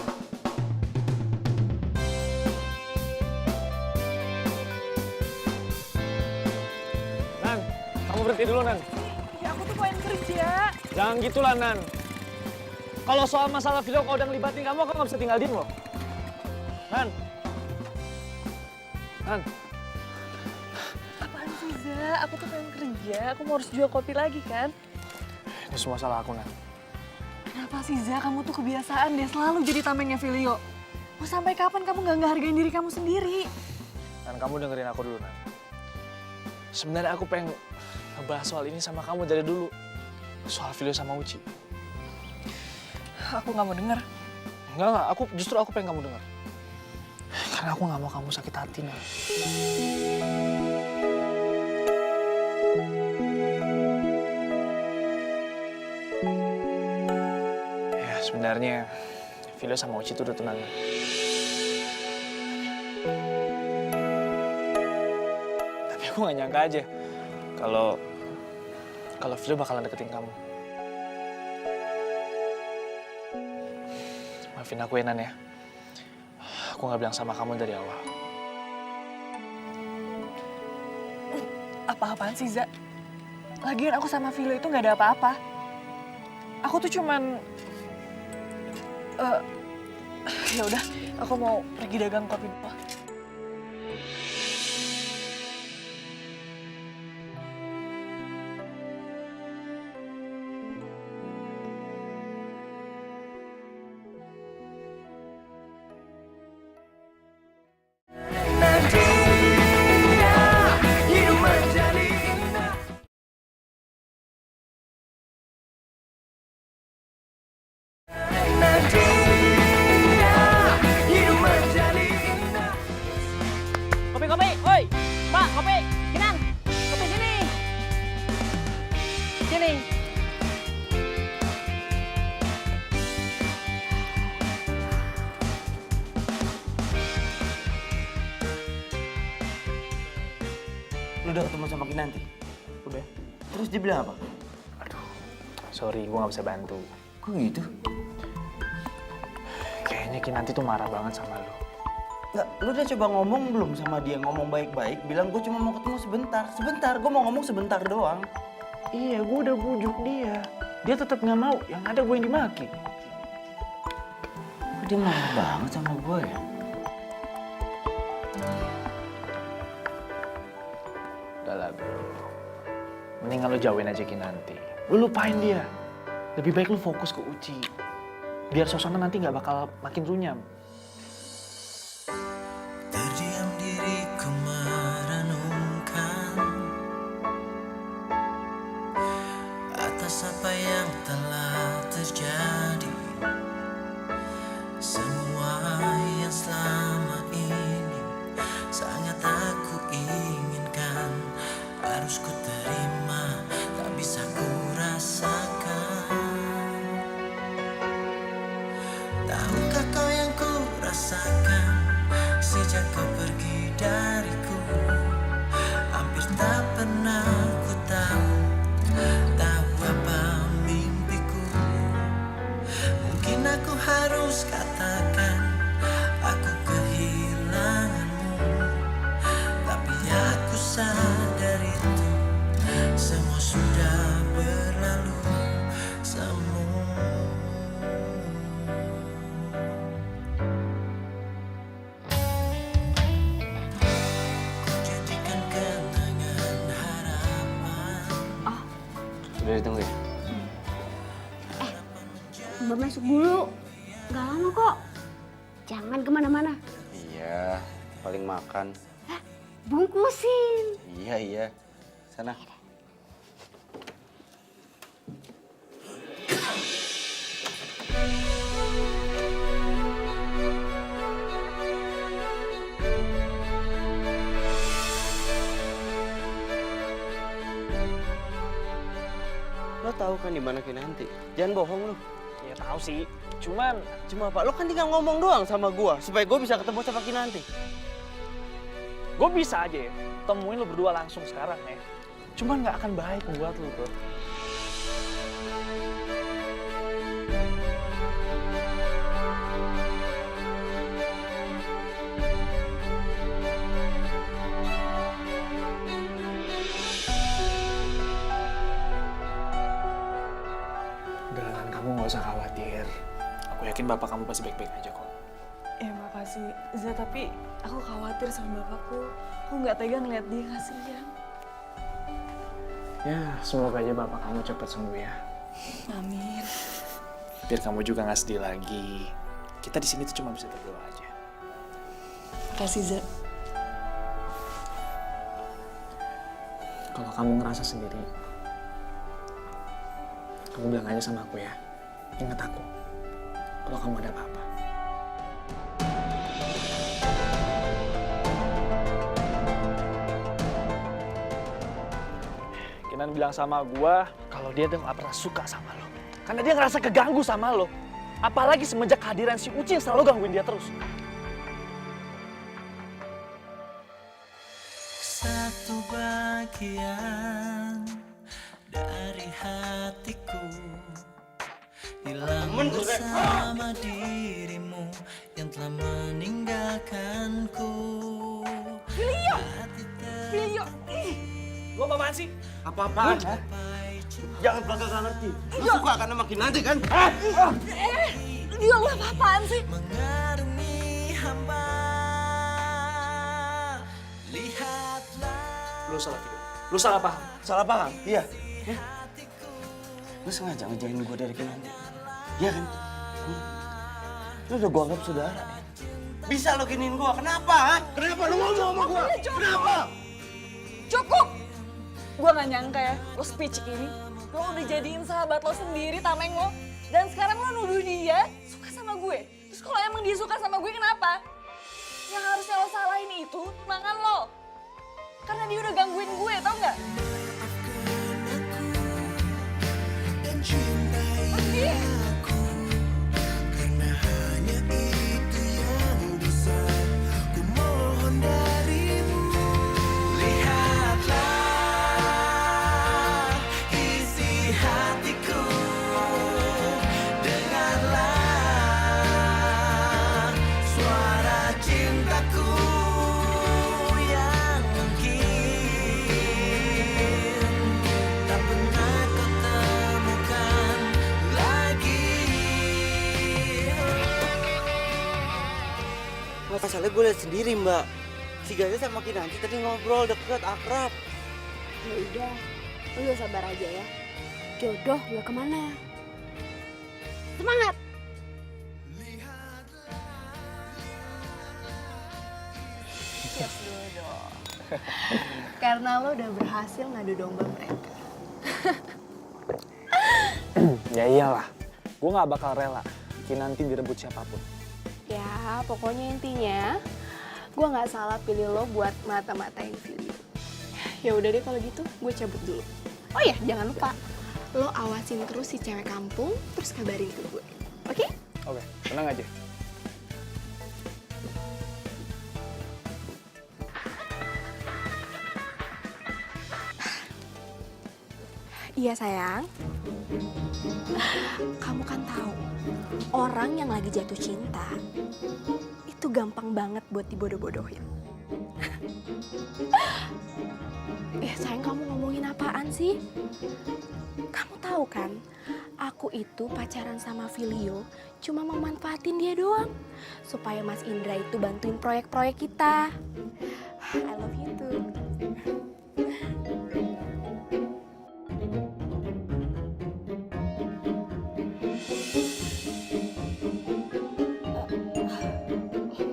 Nan, kamu berhenti dulu, Nan. Ya aku tuh pengen kerja. Jangan gitu lah, Nan. Kalau soal masalah video kau udah ngelibatin kamu nggak bisa tinggal diem loh. Nan. Nan. Apaan sih, Za? Aku tuh pengen kerja. Aku mau harus jual kopi lagi kan? Ini semua salah aku, Nan. Kenapa sih, Za? Kamu tuh kebiasaan deh selalu jadi tamengnya Filio. Mau sampai kapan kamu nggak ngehargain diri kamu sendiri? Dan kamu dengerin aku dulu, Nan. Sebenarnya aku pengen ngebahas soal ini sama kamu dari dulu. Soal video sama Uci. Aku nggak mau denger. Enggak. Justru aku pengen kamu dengar. Karena aku nggak mau kamu sakit hati, Nan. Ya, sebenarnya Vilo sama Uci itu udah tunangan. Tapi aku nggak nyangka aja kalau Vilo bakalan deketin kamu. Maafin aku ya, Nan ya. Aku nggak bilang sama kamu dari awal. Apa-apaan sih, Za? Lagian aku sama Vilo itu nggak ada apa-apa. Aku tuh cuman... ya udah, aku mau pergi dagang kopi dulu. Kopi, woi, Mbak, kopi, Kinan, kopi sini, sini. Lo udah ketemu sama Kinanti? Udah. Terus dia bilang apa? Aduh, sorry, gue nggak bisa bantu. Kok gitu? Kayaknya Kinanti tuh marah banget sama lo. Nggak, lu udah coba ngomong belum sama dia? Ngomong baik-baik, bilang gue cuma mau ketemu sebentar. Sebentar, gue mau ngomong sebentar doang. Iya, gue udah bujuk dia. Dia tetap nggak mau, yang ada gue yang dimaki. Kok dia marah banget sama gue ya? Udah lah, bro. Mendingan lo jauhin aja Kinanti. Lo lupain dia. Lebih baik lo fokus ke Uci. Biar suasana nanti nggak bakal makin runyam. Terdiam diriku merenungkan atas apa yang telah terjadi. semua yang selama ini sangat aku inginkan harus ku terima, tak bisa ku rasakan. Tahukah kau yang ku rasakan sejak kau pergi dariku? Hampir tak pernah ku tahu apa mimpiku. Mungkin aku harus katakan aku kehilanganmu, tapi aku sadar itu semua sudah berlalu semua. Ku jadikan kenangan harapan. Udah ditunggu ya? Mbak masuk dulu. Gak lama kok. Jangan kemana-mana. Iya, paling makan. Bungkusin. Iya. Sana. Lo tahu kan di mana Kinanti? Jangan bohong lo. Ya tahu sih, cuman Cuma apa? Lo kan tinggal ngomong doang sama gua supaya gua bisa ketemu sama Kinanti. gue bisa aja ya temuin lo berdua langsung sekarang ya. Cuman nggak akan baik buat lo bro. Udahlah, kamu nggak usah khawatir. Aku yakin bapak kamu pasti baik-baik aja kok. Ya makasih, Za, tapi aku khawatir sama bapakku. Aku nggak tega ngeliat dia kasihan. Ya, semoga aja bapak kamu cepat sembuh ya. Amin. Biar kamu juga nggak sedih lagi. Kita di sini tuh cuma bisa berdoa aja. Makasih, Za. Kalau kamu ngerasa sendiri, kamu bilang aja sama aku ya. Ingat aku, kalau kamu ada apa-apa. Kinan bilang sama gua kalau dia tuh gak pernah suka sama lo. Karena dia ngerasa keganggu sama lo. Apalagi semenjak kehadiran si Uci yang selalu gangguin dia terus. Satu bagian dari hatiku hilang bersama dirimu yang telah meninggalkanku. Filio, Lo apaan sih? Apa-apaan? Jangan belakang ngerti. Lo suka kan sama Kinanti kan? dia lo apa-apaan sih? Mengarungi hamba, lihatlah. Lo salah video. Lo salah paham. Salah paham? Iya. Lo sengaja ngejauhin gue dari Kinanti? Iya kan? Lo udah gue anggap saudara. Bisa lo giniin gue, kenapa? Kenapa lo ngomong sama gue? Kenapa? Cukup! Gue gak nyangka ya, lo speech ini. Lo udah jadiin sahabat lo sendiri, tameng lo. Dan sekarang lo nuduh dia suka sama gue. Terus kalau emang dia suka sama gue, kenapa? Yang harusnya lo salahin itu tunangan lo. Karena dia udah gangguin gue, tau gak? Pergi! Karena hanya itu yang bisa ku mohon darimu. Lihatlah isi hatiku, dengarlah suara cintaku yang mungkin tak pernah kau temukan lagi. Masalahnya gue lihat sendiri mbak. Si Gaza sama Kinanti tadi ngobrol deket, akrab. Ya udah, lu sabar aja ya. Jodoh gak kemana. Semangat! Yes dulu dong. Karena lo udah berhasil ngadu domba mereka. Ya iyalah. Gue gak bakal rela Kinanti direbut siapapun. Ya, pokoknya intinya gue nggak salah pilih lo buat mata-matain video. Ya udah deh kalau gitu, gue cabut dulu. Oh iya, jangan lupa lo awasin terus si cewek kampung, terus kabarin ke gue. Oke? Oke, tenang aja. Iya sayang. Kamu kan tahu, orang yang lagi jatuh cinta itu gampang banget buat dibodoh-bodohin. Sayang, kamu ngomongin apaan sih? Kamu tahu kan, aku itu pacaran sama Filio cuma memanfaatin dia doang supaya Mas Indra itu bantuin proyek-proyek kita. I love you too.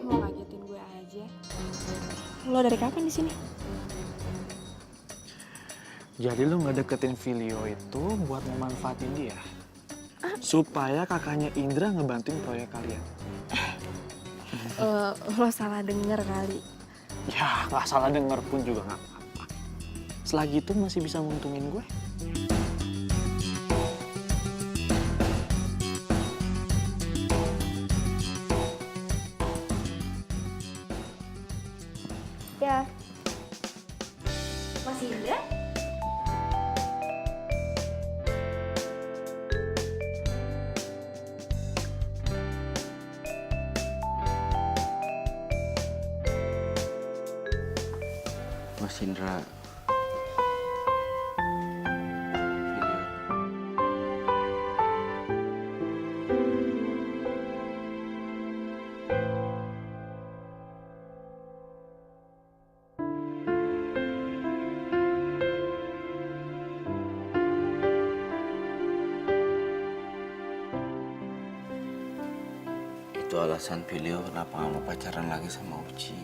Lo ngagetin gue aja. Lo dari kapan di sini? Jadi lu ngedeketin Filio itu buat memanfaatin dia? Supaya kakaknya Indra ngebantuin proyek kalian? Lo salah denger kali. Ya, nggak salah denger pun juga nggak apa-apa. Selagi itu masih bisa nguntungin gue. Ya. Mas Indra? Mas Indra. Itu alasan Filio kenapa nggak mau pacaran lagi sama Uci.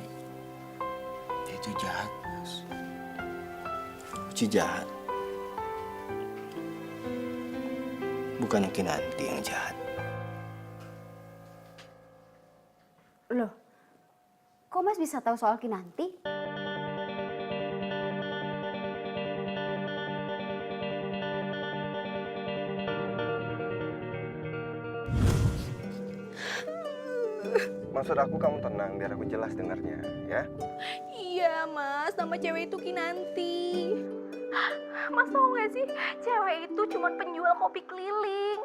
Dia itu jahat, Mas. Uci jahat. Bukan Kinanti yang jahat. Loh, kok Mas bisa tahu soal Kinanti? Maksud aku kamu tenang biar aku jelas dengarnya, ya? Iya mas, nama cewek itu Kinanti. Mas tau gak sih, cewek itu cuma penjual kopi keliling.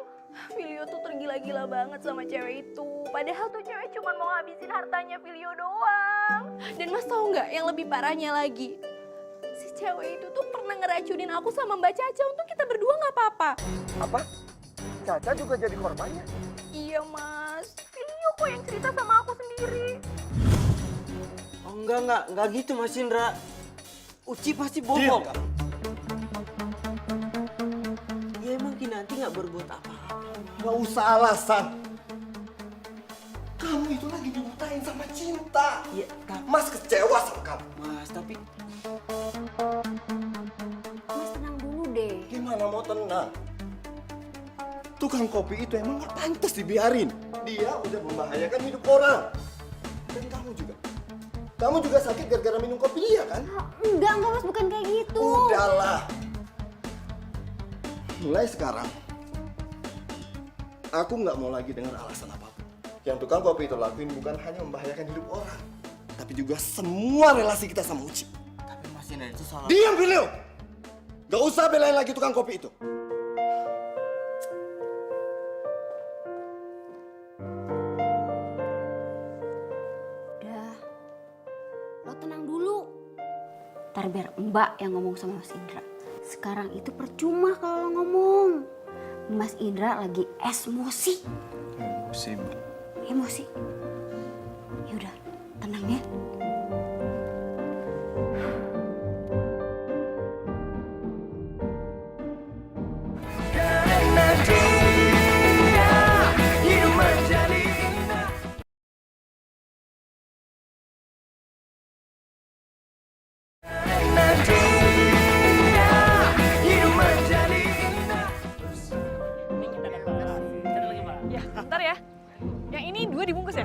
Filio tuh tergila-gila banget sama cewek itu. Padahal tuh cewek cuma mau ngabisin hartanya Filio doang. Dan mas tau gak yang lebih parahnya lagi? Si cewek itu tuh pernah ngeracunin aku sama Mbak Caca untuk kita berdua gak apa-apa. Apa? Caca juga jadi korbannya? Iya mas, Filio kok yang cerita sama aku sendiri. Oh enggak gitu Mas Indra. Uci pasti bohong. Ya emang Kinanti nggak berbuat apa-apa. Gak usah alasan. Kamu itu lagi dibutain sama cinta. Ya, tapi Mas kecewa sama kamu. Mas, tapi Mas tenang dulu deh. Gimana mau tenang? Tukang kopi itu emang gak pantas dibiarin. Dia udah membahayakan hidup orang. Dan kamu juga. Kamu juga sakit gara-gara minum kopi dia kan? Enggak Mas, bukan kayak gitu. Udahlah. Mulai sekarang, aku nggak mau lagi dengar alasan apapun. Yang tukang kopi itu lakuin bukan hanya membahayakan hidup orang, tapi juga semua relasi kita sama Uci. tapi Mas Indra itu salah. Diam, Filio! Gak usah belain lagi tukang kopi itu. Udah, lo tenang dulu. Ntar biar Mbak yang ngomong sama Mas Indra. Sekarang itu percuma kalau lo ngomong. Mas Indra lagi emosi. Emosi, Mbak. Emosi. Ya udah, tenang ya. Ya, bentar ya. Yang ini 2 dibungkus ya?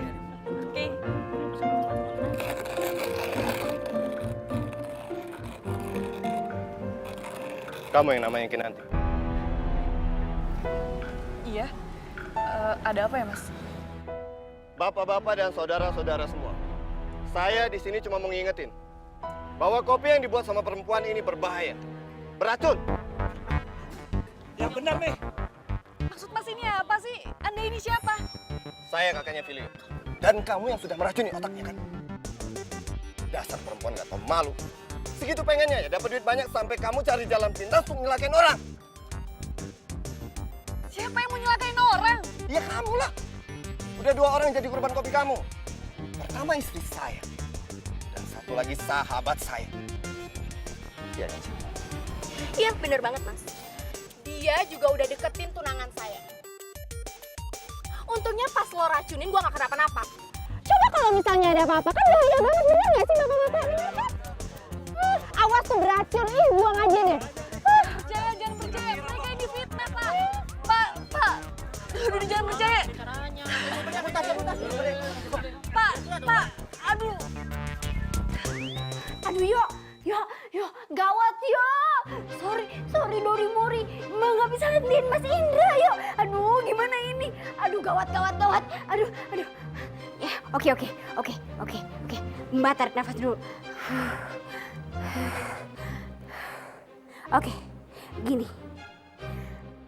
Kamu yang namanya Kinanti. Iya. Ada apa ya, Mas? Bapak-bapak dan saudara-saudara semua. Saya di sini cuma mau ngingetin bahwa kopi yang dibuat sama perempuan ini berbahaya. Beracun. Yang benar nih. Maksud Mas ini apa sih? Anda ini siapa? Saya kakaknya Filio. Dan kamu yang sudah meracuni otaknya kan? Dasar perempuan gak tau malu. Segitu pengennya ya dapat duit banyak sampai kamu cari jalan pintas untuk nyelakain orang. Siapa yang mau nyelakain orang? Ya kamu lah. Udah 2 orang yang jadi korban kopi kamu. Pertama istri saya. Dan satu lagi sahabat saya. Iya kan? Iya, bener banget, Mas. Dia juga udah deketin tunangan saya. Untungnya pas lo racunin gue gak kenapa-napa. Coba kalau misalnya ada apa-apa, kan bahaya banget, bener gak sih bapak-bapak? Bener kan? Awas tuh beracun, buang aja deh. Jangan percaya, mereka ini fitnah, Pak. Pak. Udah jangan percaya. Pak. Aduh. Aduh yo, gawat yo. Sorry Dori Mori, Mbak nggak bisa ngertiin Mas Indra yo. Aduh, gimana ini? Aduh, gawat. Aduh. Ya, oke. Mbak tarik nafas dulu. Oke, gini.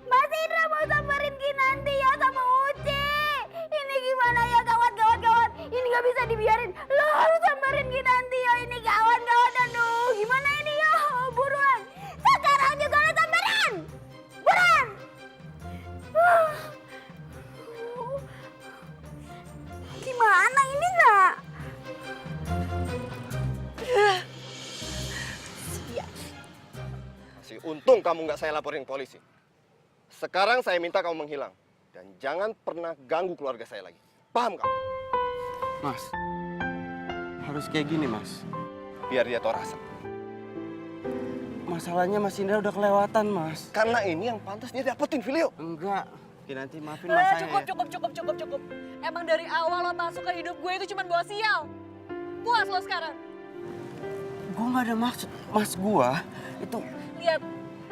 Mas Indra mau samperin Kinanti ya sama Uci. Ini gimana ya, gawat. Ini nggak bisa dibiarin. Lo harus samperin Kinanti ya. Ini gawat. Aduh, gimana ini ya? Buruan. Sekarang juga lo samperin. Buruan. Gimana ini nak? Masih untung kamu nggak saya laporin ke polisi. Sekarang saya minta kamu menghilang. Dan jangan pernah ganggu keluarga saya lagi. Paham kamu? Mas, harus kayak gini, Mas. Biar dia tahu rasa. Masalahnya Mas Indra udah kelewatan, Mas. Karena ini yang pantas dia dapetin, Filio. Enggak. Kinanti, maafin Mas saya. Cukup. Emang dari awal lo masuk ke hidup gue itu cuma bawa sial. Puas lo sekarang. Gue gak ada maksud. Mas gua itu... Lihat,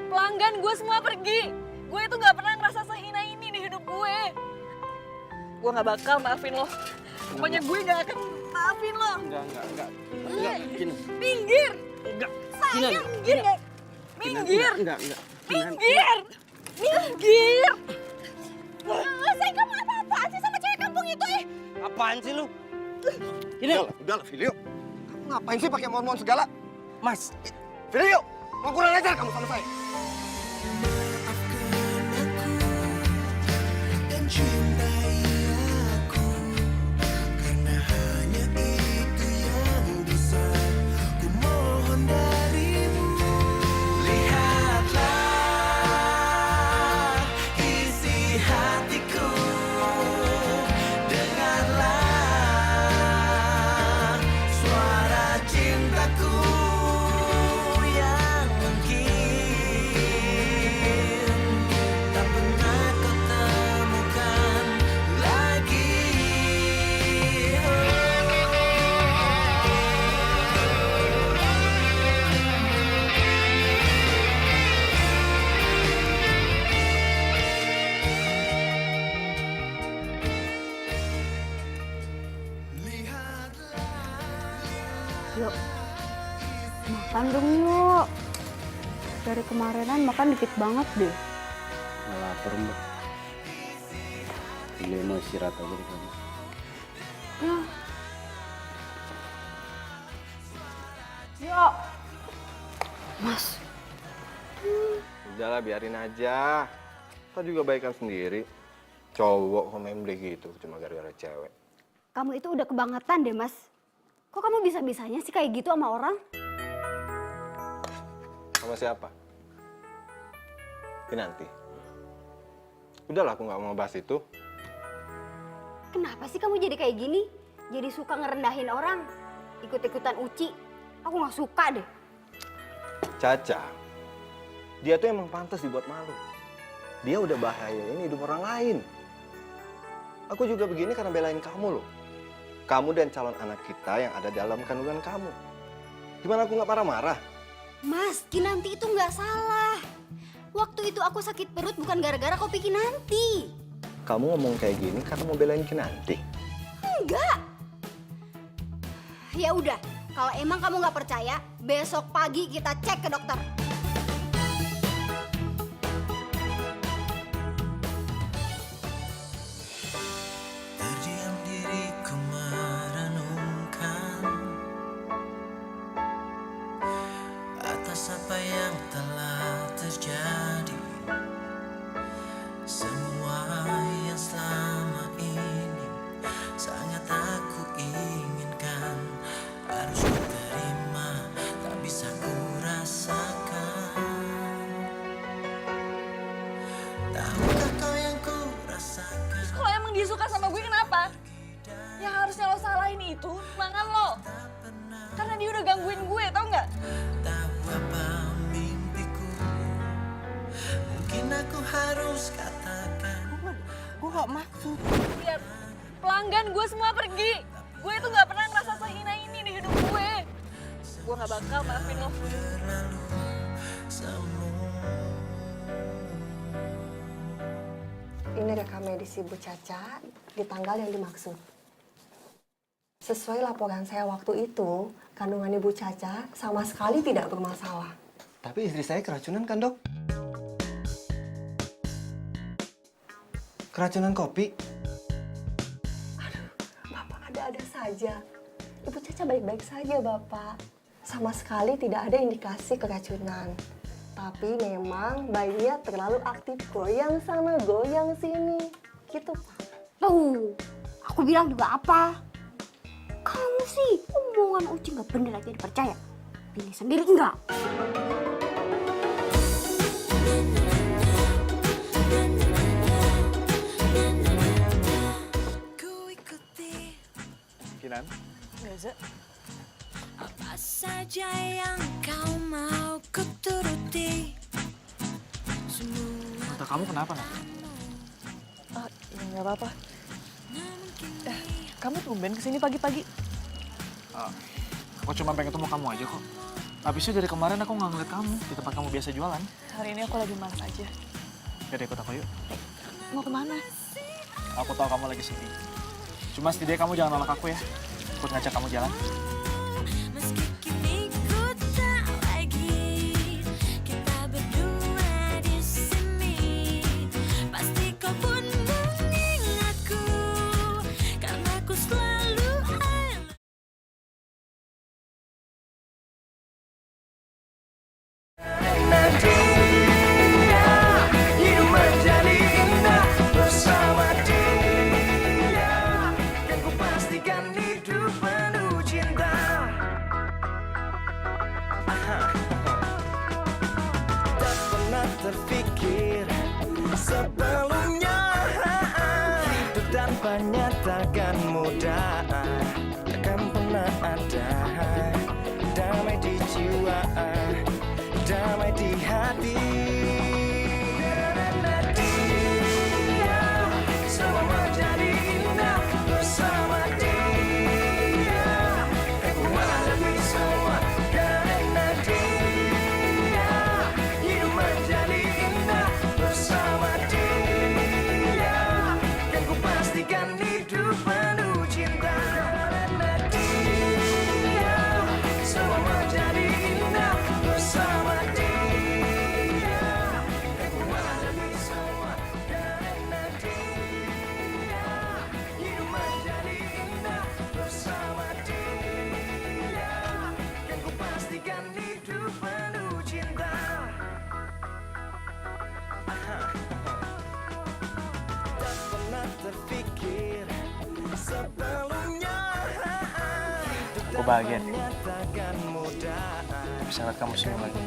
pelanggan gue semua pergi. Gue itu gak pernah ngerasa sehina ini di hidup gue. Gue gak bakal maafin lo. Pokoknya gue gak akan maafin lo. Enggak. Gini. Minggir. Enggak. Sayang, minggir. Minggir. Enggak. Minggir. Saya kamu apa-apaan sih sama cewek kampung itu ya? Apaan sih lu? Gini. Udahlah, Filio. Kamu ngapain sih pakai mohon-mohon segala? Mas, Filio, mau kurang ajar kamu sama saya. Dan cintai aku karena hanya itu yang bisa ku mohon darimu. Lihatlah isi hatiku, dengarlah suara cintaku yang mungkin tak pernah kau temukan lagi. Yuk, makan dong yuk. Dari kemarinan makan dikit banget deh. nggak lapar, Mbak. Beli mau istirahat aja di kamar. Ya. Yuk. Mas. Udahlah, biarin aja. Kita juga baikan sendiri. Cowok kok main beli gitu, cuma gara-gara cewek. Kamu itu udah kebangetan deh, Mas. Kok kamu bisa-bisanya sih kayak gitu sama orang? Sama siapa? Kinanti. Udahlah, aku nggak mau bahas itu. Kenapa sih kamu jadi kayak gini? Jadi suka ngerendahin orang? Ikut-ikutan Uci? Aku nggak suka deh. Caca, dia tuh emang pantas dibuat malu. Dia udah bahayain hidup orang lain. Aku juga begini karena belain kamu loh. Kamu dan calon anak kita yang ada dalam kandungan kamu. Gimana aku nggak marah-marah? Mas, Kinanti itu nggak salah. Waktu itu aku sakit perut bukan gara-gara kopi Kinanti. Kamu ngomong kayak gini karena mau belain Kinanti. Enggak. Ya udah, kalau emang kamu nggak percaya, besok pagi kita cek ke dokter. Terdiam diriku merenungkan atas apa yang telah terjadi. Semua yang selama ini sangat aku inginkan harus ku terima, tak bisa ku rasakan. Tahukah kau yang ku rasakan? Kalau emang dia suka sama gue kenapa? Yang harusnya lo salahin itu tunangan lo. Karena dia udah gangguin gue, tau nggak? Tahu apa mimpiku? Mungkin aku harus katakan. Gue gak maksud. Lihat, pelanggan gue semua pergi. Gue itu nggak pernah ngerasa sehina ini di hidup gue. Gue nggak bakal maafin lo. Berlalu semua. Ini rekam medis Ibu Caca di tanggal yang dimaksud. Sesuai laporan saya waktu itu, kandungan Ibu Caca sama sekali tidak bermasalah. Tapi istri saya keracunan kan, Dok? Keracunan kopi? Bapak ada-ada saja. Ibu Caca baik-baik saja, Bapak. Sama sekali tidak ada indikasi keracunan. Tapi memang bayinya terlalu aktif, goyang sana, goyang sini. Gitu, Pak. Tuh, aku bilang juga apa? Kamu sih omongan Uci nggak bener aja dipercaya. Pilih sendiri enggak? Kinan, Gaza, Apa saja yang kau mau ku turuti. Semua mata kamu kenapa, Nak? ya nggak apa-apa. Kamu tumben kesini pagi-pagi. Aku cuma pengen ketemu kamu aja kok. Habisnya dari kemarin aku nggak ngeliat kamu di tempat kamu biasa jualan. Hari ini aku lagi malas aja. Yaudah ikut aku yuk. Mau kemana? Aku tahu kamu lagi sedih. Cuma setidaknya kamu jangan nolak aku ya. Ikut ngajak kamu jalan. meski kini ku tak lagi kita berdua di sini. Pasti kau pun mengingatku karena ku selalu ada. Hidup menjadi indah bersama dia. Dan ku pastikan hidup penuh cinta. Tak pernah terfikir sebelumnya hidup tanpanya takkan mudah. Takkan pernah ada damai di jiwa, damai di hati. Dia semua menjadi indah bersama dia. Dan ku hadapi semua karena dia. Hidup menjadi indah bersama dia. Dan ku pastikan hidup penuh cinta. Karena dia semua menjadi indah bersama dia. Dan ku hadapi semua karena dia. Hidup menjadi indah bersama dia. Dan ku pastikan hidup penuh cinta. Tak pernah terfikir sebelumnya Aku bahagia nih. takkan mudah. Bisa lihat kamu senyum lagi.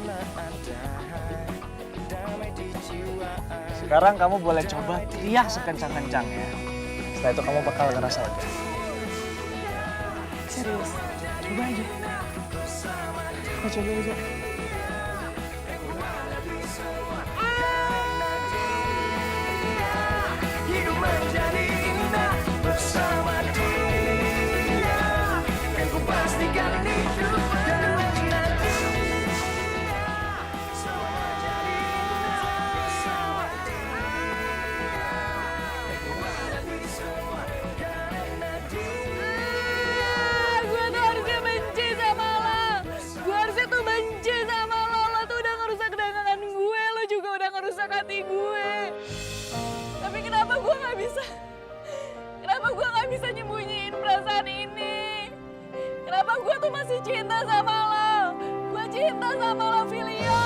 Damai di jiwa. Sekarang kamu boleh coba teriak sekencang-kencangnya. Setelah itu kamu bakal ngerasa lega. Serius, coba aja. Aku coba aja. Hidup menjadi indah bersama dia. Dan ku pastikan hidup penuh cinta. Semua menjadi indah masih cinta sama lo. Gue cinta sama lo, Filio.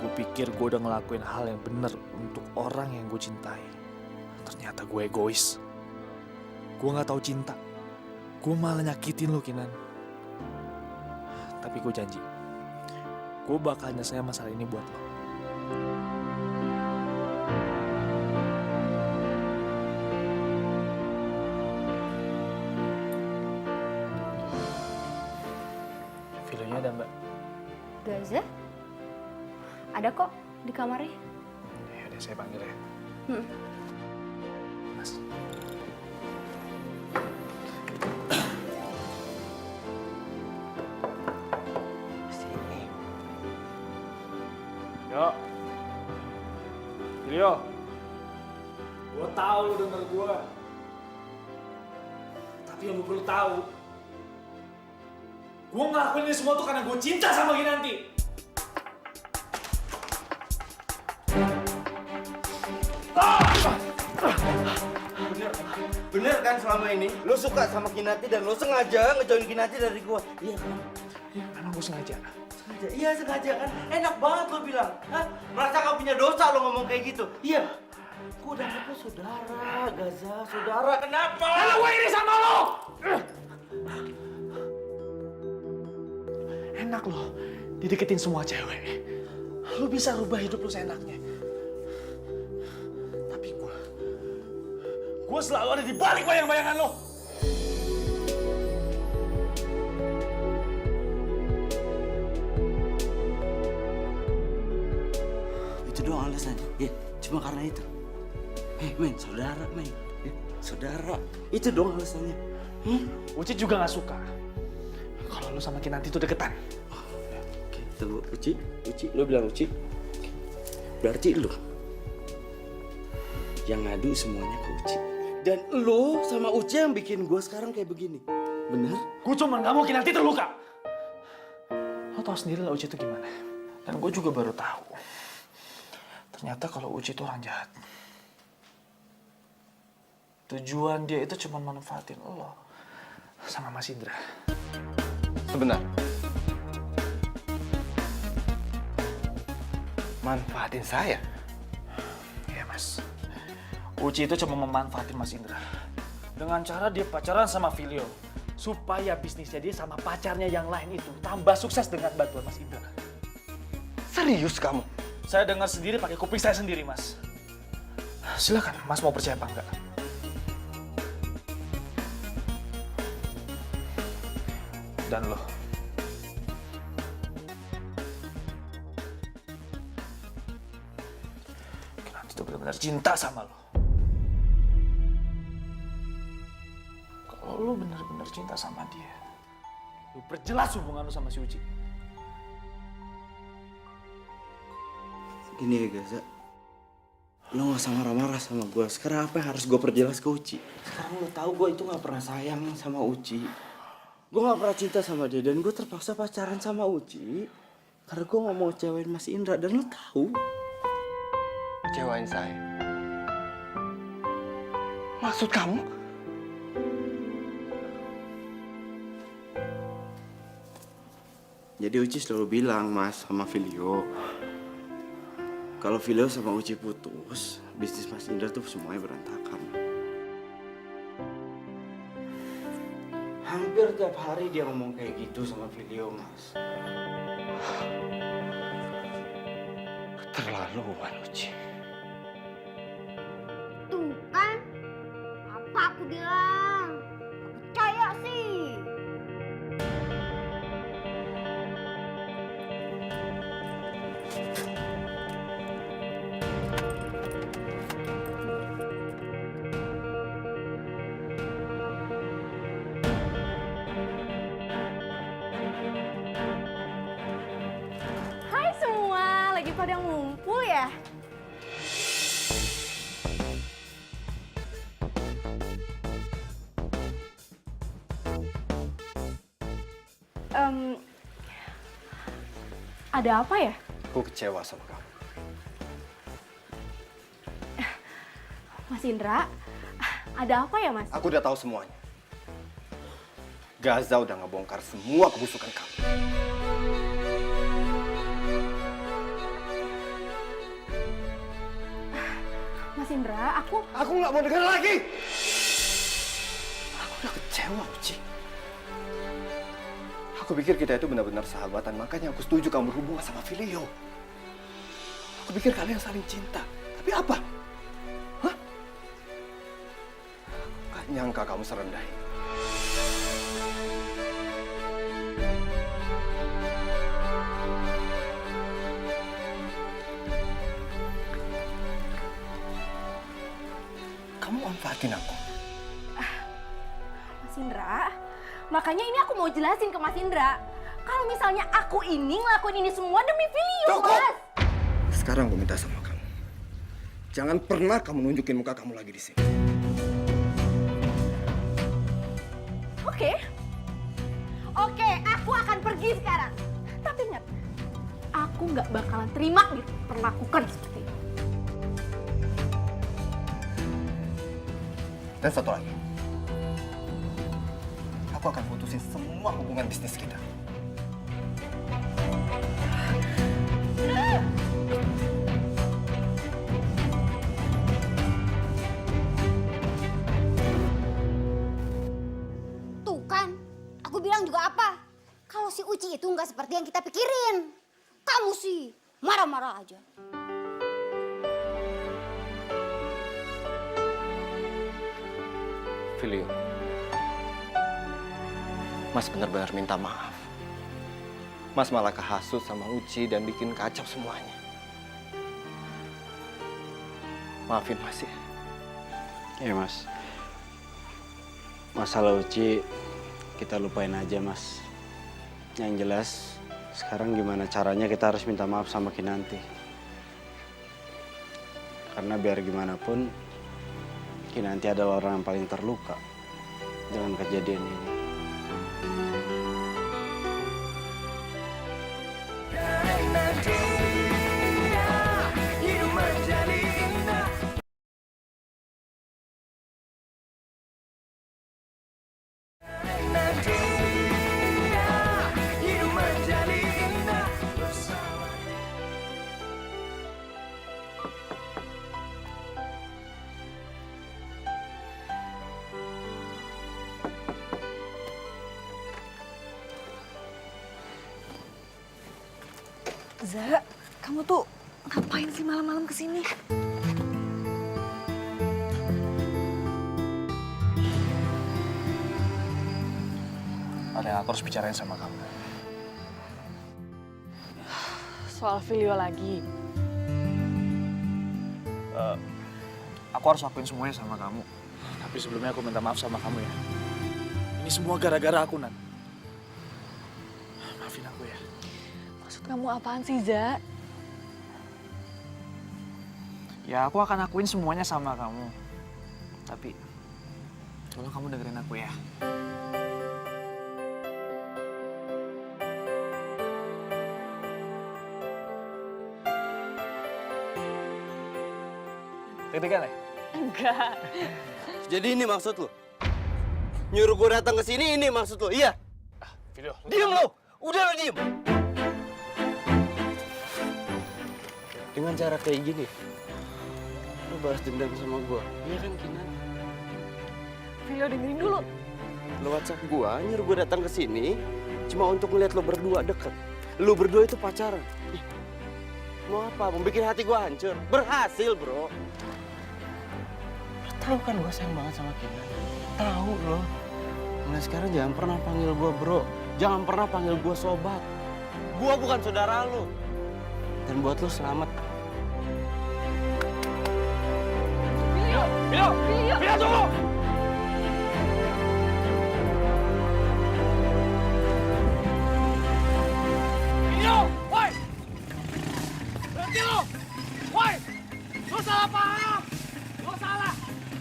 Gue pikir gue udah ngelakuin hal yang bener untuk orang yang gue cintai. Ternyata gue egois. Gue gak tahu cinta. Gue malah nyakitin lo, Kinan. Tapi gue janji, gue bakal nyelesain masalah ini buat lo. Filenya ada, Mbak? Gaza? Ada kok di kamarnya. Ya udah, saya panggil ya. Mas. Sini. Yo. Filio. Gue tahu lu denger gue. Tapi yang lu perlu tahu, gue ngelakuin ini semua tuh karena gue cinta sama Kinanti. Bener kan selama ini lo suka sama Kinanti dan lo sengaja ngejauhin Kinanti dari gua. Iya kan? Ya, memang gue sengaja. Sengaja. Iya sengaja kan? Enak banget lo bilang. Hah? Merasa gak punya dosa lo ngomong kayak gitu. Iya. Gua udah anggap lo saudara, Gaza, saudara. Kenapa? Karena gue iri sama lo! Enak lo dideketin semua cewek. Lo bisa rubah hidup lo seenaknya. Tapi gue selalu ada di balik bayang-bayangan lo. Itu doang alasannya. Ya, cuma karena itu. Men, saudara, men. Ya, saudara. Itu doang alasannya. Uci juga gak suka kalau lo sama Kinanti itu deketan. Oke, tunggu. Uci, lo bilang Uci. Berarti lo yang ngadu semuanya ke Uci. Dan lo sama Uci yang bikin gue sekarang kayak begini. Bener? Gue cuma gak mau Kinanti terluka. Lo tau sendiri lah Uci itu gimana. Dan gue juga baru tahu. Ternyata kalau Uci itu orang jahat. Tujuan dia itu cuma manfaatin lo sama Mas Indra. Sebentar. Manfaatin saya? Iya, Mas. Uci itu cuma memanfaatin Mas Indra. Dengan cara dia pacaran sama Filio. Supaya bisnisnya dia sama pacarnya yang lain itu tambah sukses dengan bantuan Mas Indra. Serius kamu? Saya dengar sendiri pakai kuping saya sendiri, Mas. Silakan, Mas mau percaya apa enggak? Dan lo. Kinanti tuh benar-benar cinta sama lo. Kalau lo benar-benar cinta sama dia, lo perjelas hubungan lo sama si Uci. Gini ya Gaza. Lo gak usah marah-marah sama gue. Sekarang apa yang harus gue perjelas ke Uci? Sekarang lo tahu gue itu gak pernah sayang sama Uci. Gue gak pernah cinta sama dia. Dan gue terpaksa pacaran sama Uci. Karena gue gak mau cewek Mas Indra. Dan lo tahu. Kecewain saya. Maksud kamu? Jadi Uci selalu bilang Mas sama Filio. Kalau Filio sama Uci putus, bisnis Mas Indra tuh semuanya berantakan. Hampir tiap hari dia ngomong kayak gitu sama Filio, Mas. Keterlaluan, Uci. Tuh kan, apa aku bilang? Gak percaya sih. Hai semua, lagi pada ngumpul ya? Ada apa ya? Aku kecewa sama kamu. Mas Indra, ada apa ya Mas? Aku udah tahu semuanya. Gaza udah ngebongkar semua kebusukan kamu. Mas Indra, aku Aku nggak mau dengar lagi. Aku udah kecewa, Uci. Aku pikir kita itu benar-benar sahabatan, makanya aku setuju kamu berhubungan sama Filio. Aku pikir kalian saling cinta. Tapi apa? Hah? Gak nyangka kamu serendah ini. Kamu manfaatin aku. Mas Indra, makanya ini aku mau jelasin ke Mas Indra. Kalau misalnya aku ini ngelakuin ini semua demi Filio, Cukup! Mas. Sekarang gue minta sama kamu. Jangan pernah kamu nunjukin muka kamu lagi di sini. Oke, aku akan pergi sekarang. Tapi ingat, aku nggak bakalan terima diperlakukan seperti ini. Dan satu lagi. Aku akan putusin semua hubungan bisnis kita. Tuh kan, aku bilang juga apa? Kalau si Uci itu nggak seperti yang kita pikirin. Kamu sih marah-marah aja. Filio, Mas benar-benar minta maaf. Mas malah kehasut sama Uci dan bikin kacau semuanya. Maafin Mas ya. Ya Mas. Masalah Uci kita lupain aja Mas. Yang jelas sekarang gimana caranya kita harus minta maaf sama Kinanti. Karena biar gimana pun Kinanti adalah orang yang paling terluka dengan kejadian ini. Zara, kamu tuh ngapain sih malam-malam kesini? Ada yang aku harus bicarain sama kamu. Soal Filio lagi. Aku harus lakuin semuanya sama kamu. Tapi sebelumnya aku minta maaf sama kamu ya. Ini semua gara-gara aku, Nat. Maafin aku ya. Maksud kamu apaan sih, Za? Ya aku akan lakuin semuanya sama kamu. Tapi tolong kamu dengerin aku ya. Deg-degan ya? Enggak. Jadi ini maksud lo? Nyuruh gue datang ke sini ini maksud lo? Iya? Video. Diem lo! Udah lo diem! Dengan cara kayak gini, lo balas dendam sama gue. Iya kan Kinan? Filio dengerin dulu. Lo WhatsApp gue, nyuruh gue datang ke sini cuma untuk ngeliat lo berdua deket. Lo berdua itu pacaran. Ih, mau apa? Mau bikin hati gue hancur? Berhasil bro. Lo tahu kan gue sayang banget sama Kinan. Tahu lo. Mulai sekarang jangan pernah panggil gue bro. Jangan pernah panggil gue sobat. Gue bukan saudara lo. Dan buat lo selamat. Video! Video! Filio! Video tunggu! Video! Woi! Berhenti lo! Woi! Lo salah paham! Lo salah!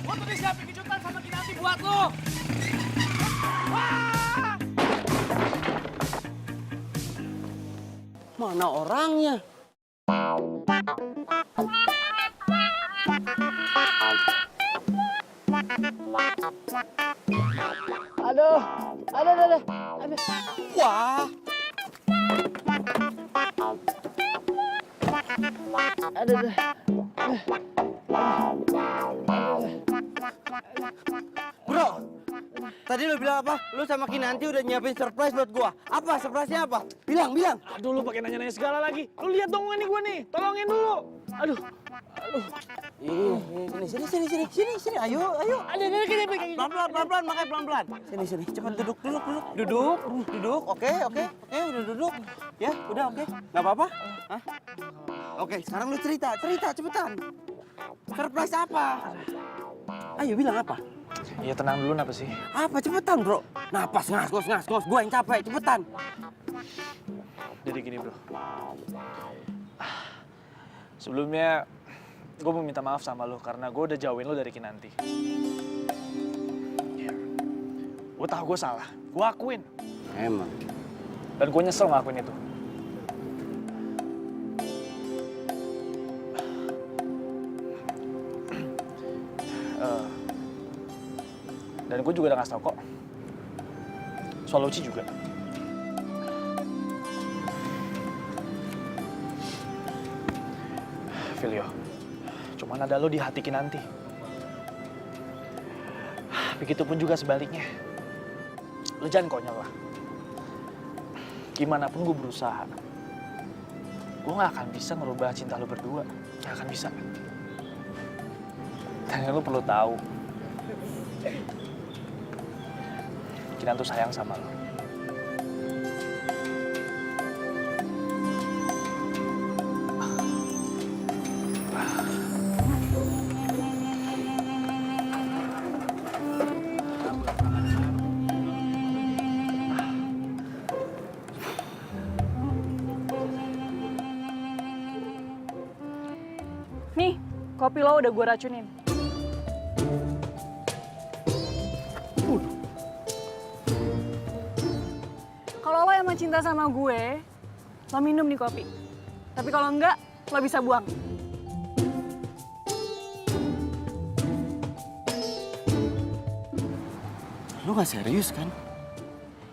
Lo tuh disiapin kejutan sama Kinanti buat lo! Wah! Mana orangnya? Aduh. Wah, bro, tadi lu bilang apa? Lu sama Kinanti udah nyiapin surprise buat gua. Apa surprise-nya apa? Bilang. Aduh, lu pakai nanya-nanya segala lagi. Lu lihat dong ini gua nih. Tolongin dulu. Aduh. Sini. Ayo. Pelan-pelan, makanya pelan-pelan. Sini. Cepat duduk. Duduk. Oke, udah duduk. Ya, udah oke. Nggak apa-apa? Hah? Oke, sekarang lu cerita cepetan. Surprise apa? Ayo bilang apa? Ya tenang dulu, apa sih? Apa cepetan, bro? Napas, ngas. Gua yang capek, cepetan. Jadi gini, bro. Sebelumnya, gue mau minta maaf sama lo karena gue udah jauhin lo dari Kinanti. Gue tahu gue salah, gue akuin. Emang. Dan gue nyesel ngelakuin itu. Dan gue juga udah ngasih tau kok. Soal Uci juga. Filio, cuman ada lo di hati Kinanti. Begitupun juga sebaliknya. Lo jangan konyol lah. Gimana pun gue berusaha, gue gak akan bisa ngerubah cinta lo berdua. Gak akan bisa. Dan lo perlu tahu, Kinan tuh sayang sama lo. Nih, kopi lo udah gue racunin. Kalau lo emang cinta sama gue, lo minum nih kopi. Tapi kalau enggak, lo bisa buang. Lu gak serius kan?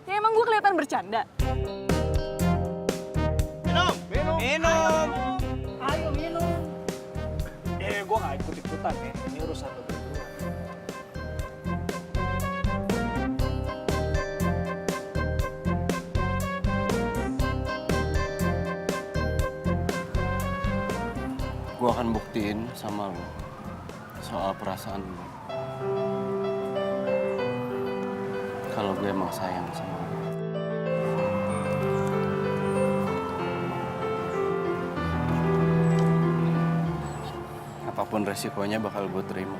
Ya emang gue kelihatan bercanda. Minum! Ayo minum. Gue gak ikut-ikutan ya, ini urusan lo berdua. Gue akan buktiin sama lo soal perasaan lo. Kalau gue emang sayang sama lo. Apapun resikonya bakal gue terima.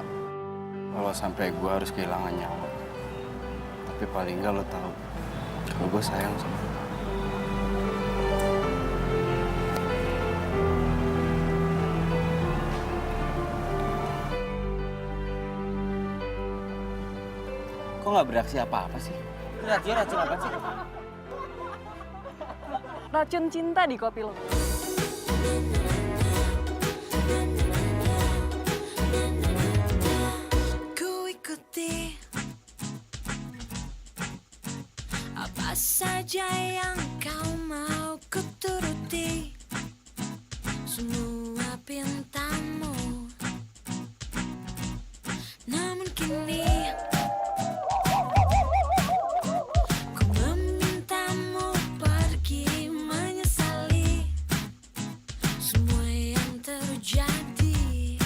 Kalau sampai gue harus kehilangan nyawa. Tapi paling nggak lo tahu kalau gue sayang sama lo. Kok nggak bereaksi apa-apa sih? Racun apa sih? Racun cinta di kopi lo. Ku ikuti apa saja yang kau mau, ku turuti semua pintamu. Namun kini ku memintamu pergi, menyesali semua yang terjadi.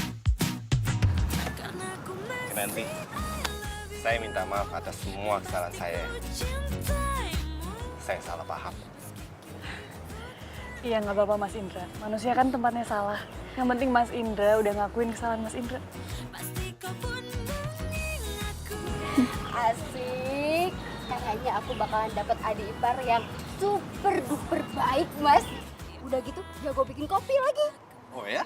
Karena ku Kinanti, saya minta maaf atas semua kesalahan saya. Saya salah paham. Iya nggak apa-apa Mas Indra. Manusia kan tempatnya salah. Yang penting Mas Indra udah ngakuin kesalahan Mas Indra. Asik. Kayaknya aku bakalan dapat adik ipar yang super duper baik, Mas. Udah gitu jago bikin kopi lagi. Oh ya?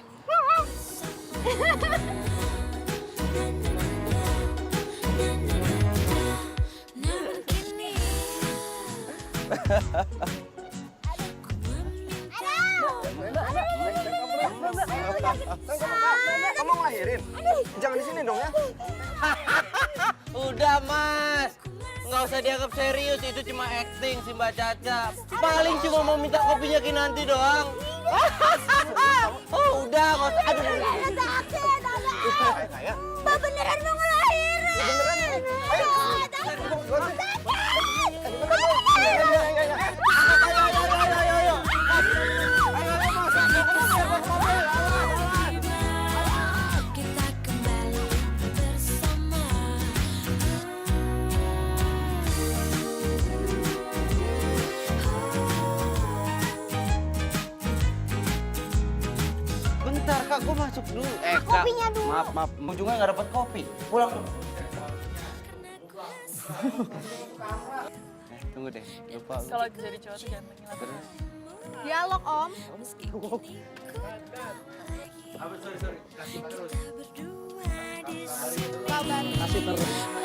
namun kini Kamu ngelahirin? Jangan di sini dong ya. Udah mas, nggak usah dianggap serius, itu cuma acting si Mbak Caca. Paling cuma mau minta kopinya Kinanti doang. Oh udah, nggak usah. Aduh. Saya. Mbak beneran mau ngelahirin. Beneran ya? Ayo. Kita kembali bersama. Bentar kak, gue masuk dulu. Kak, kopinya dulu. Maaf, ujungnya nggak dapat kopi. Pulang dulu. Tunggu deh, lupa. Kalau jadi cowok tuh gantengnya lah. Terus? Dialog om. Sorry. Kasih terus. Kabar. Kasih terus.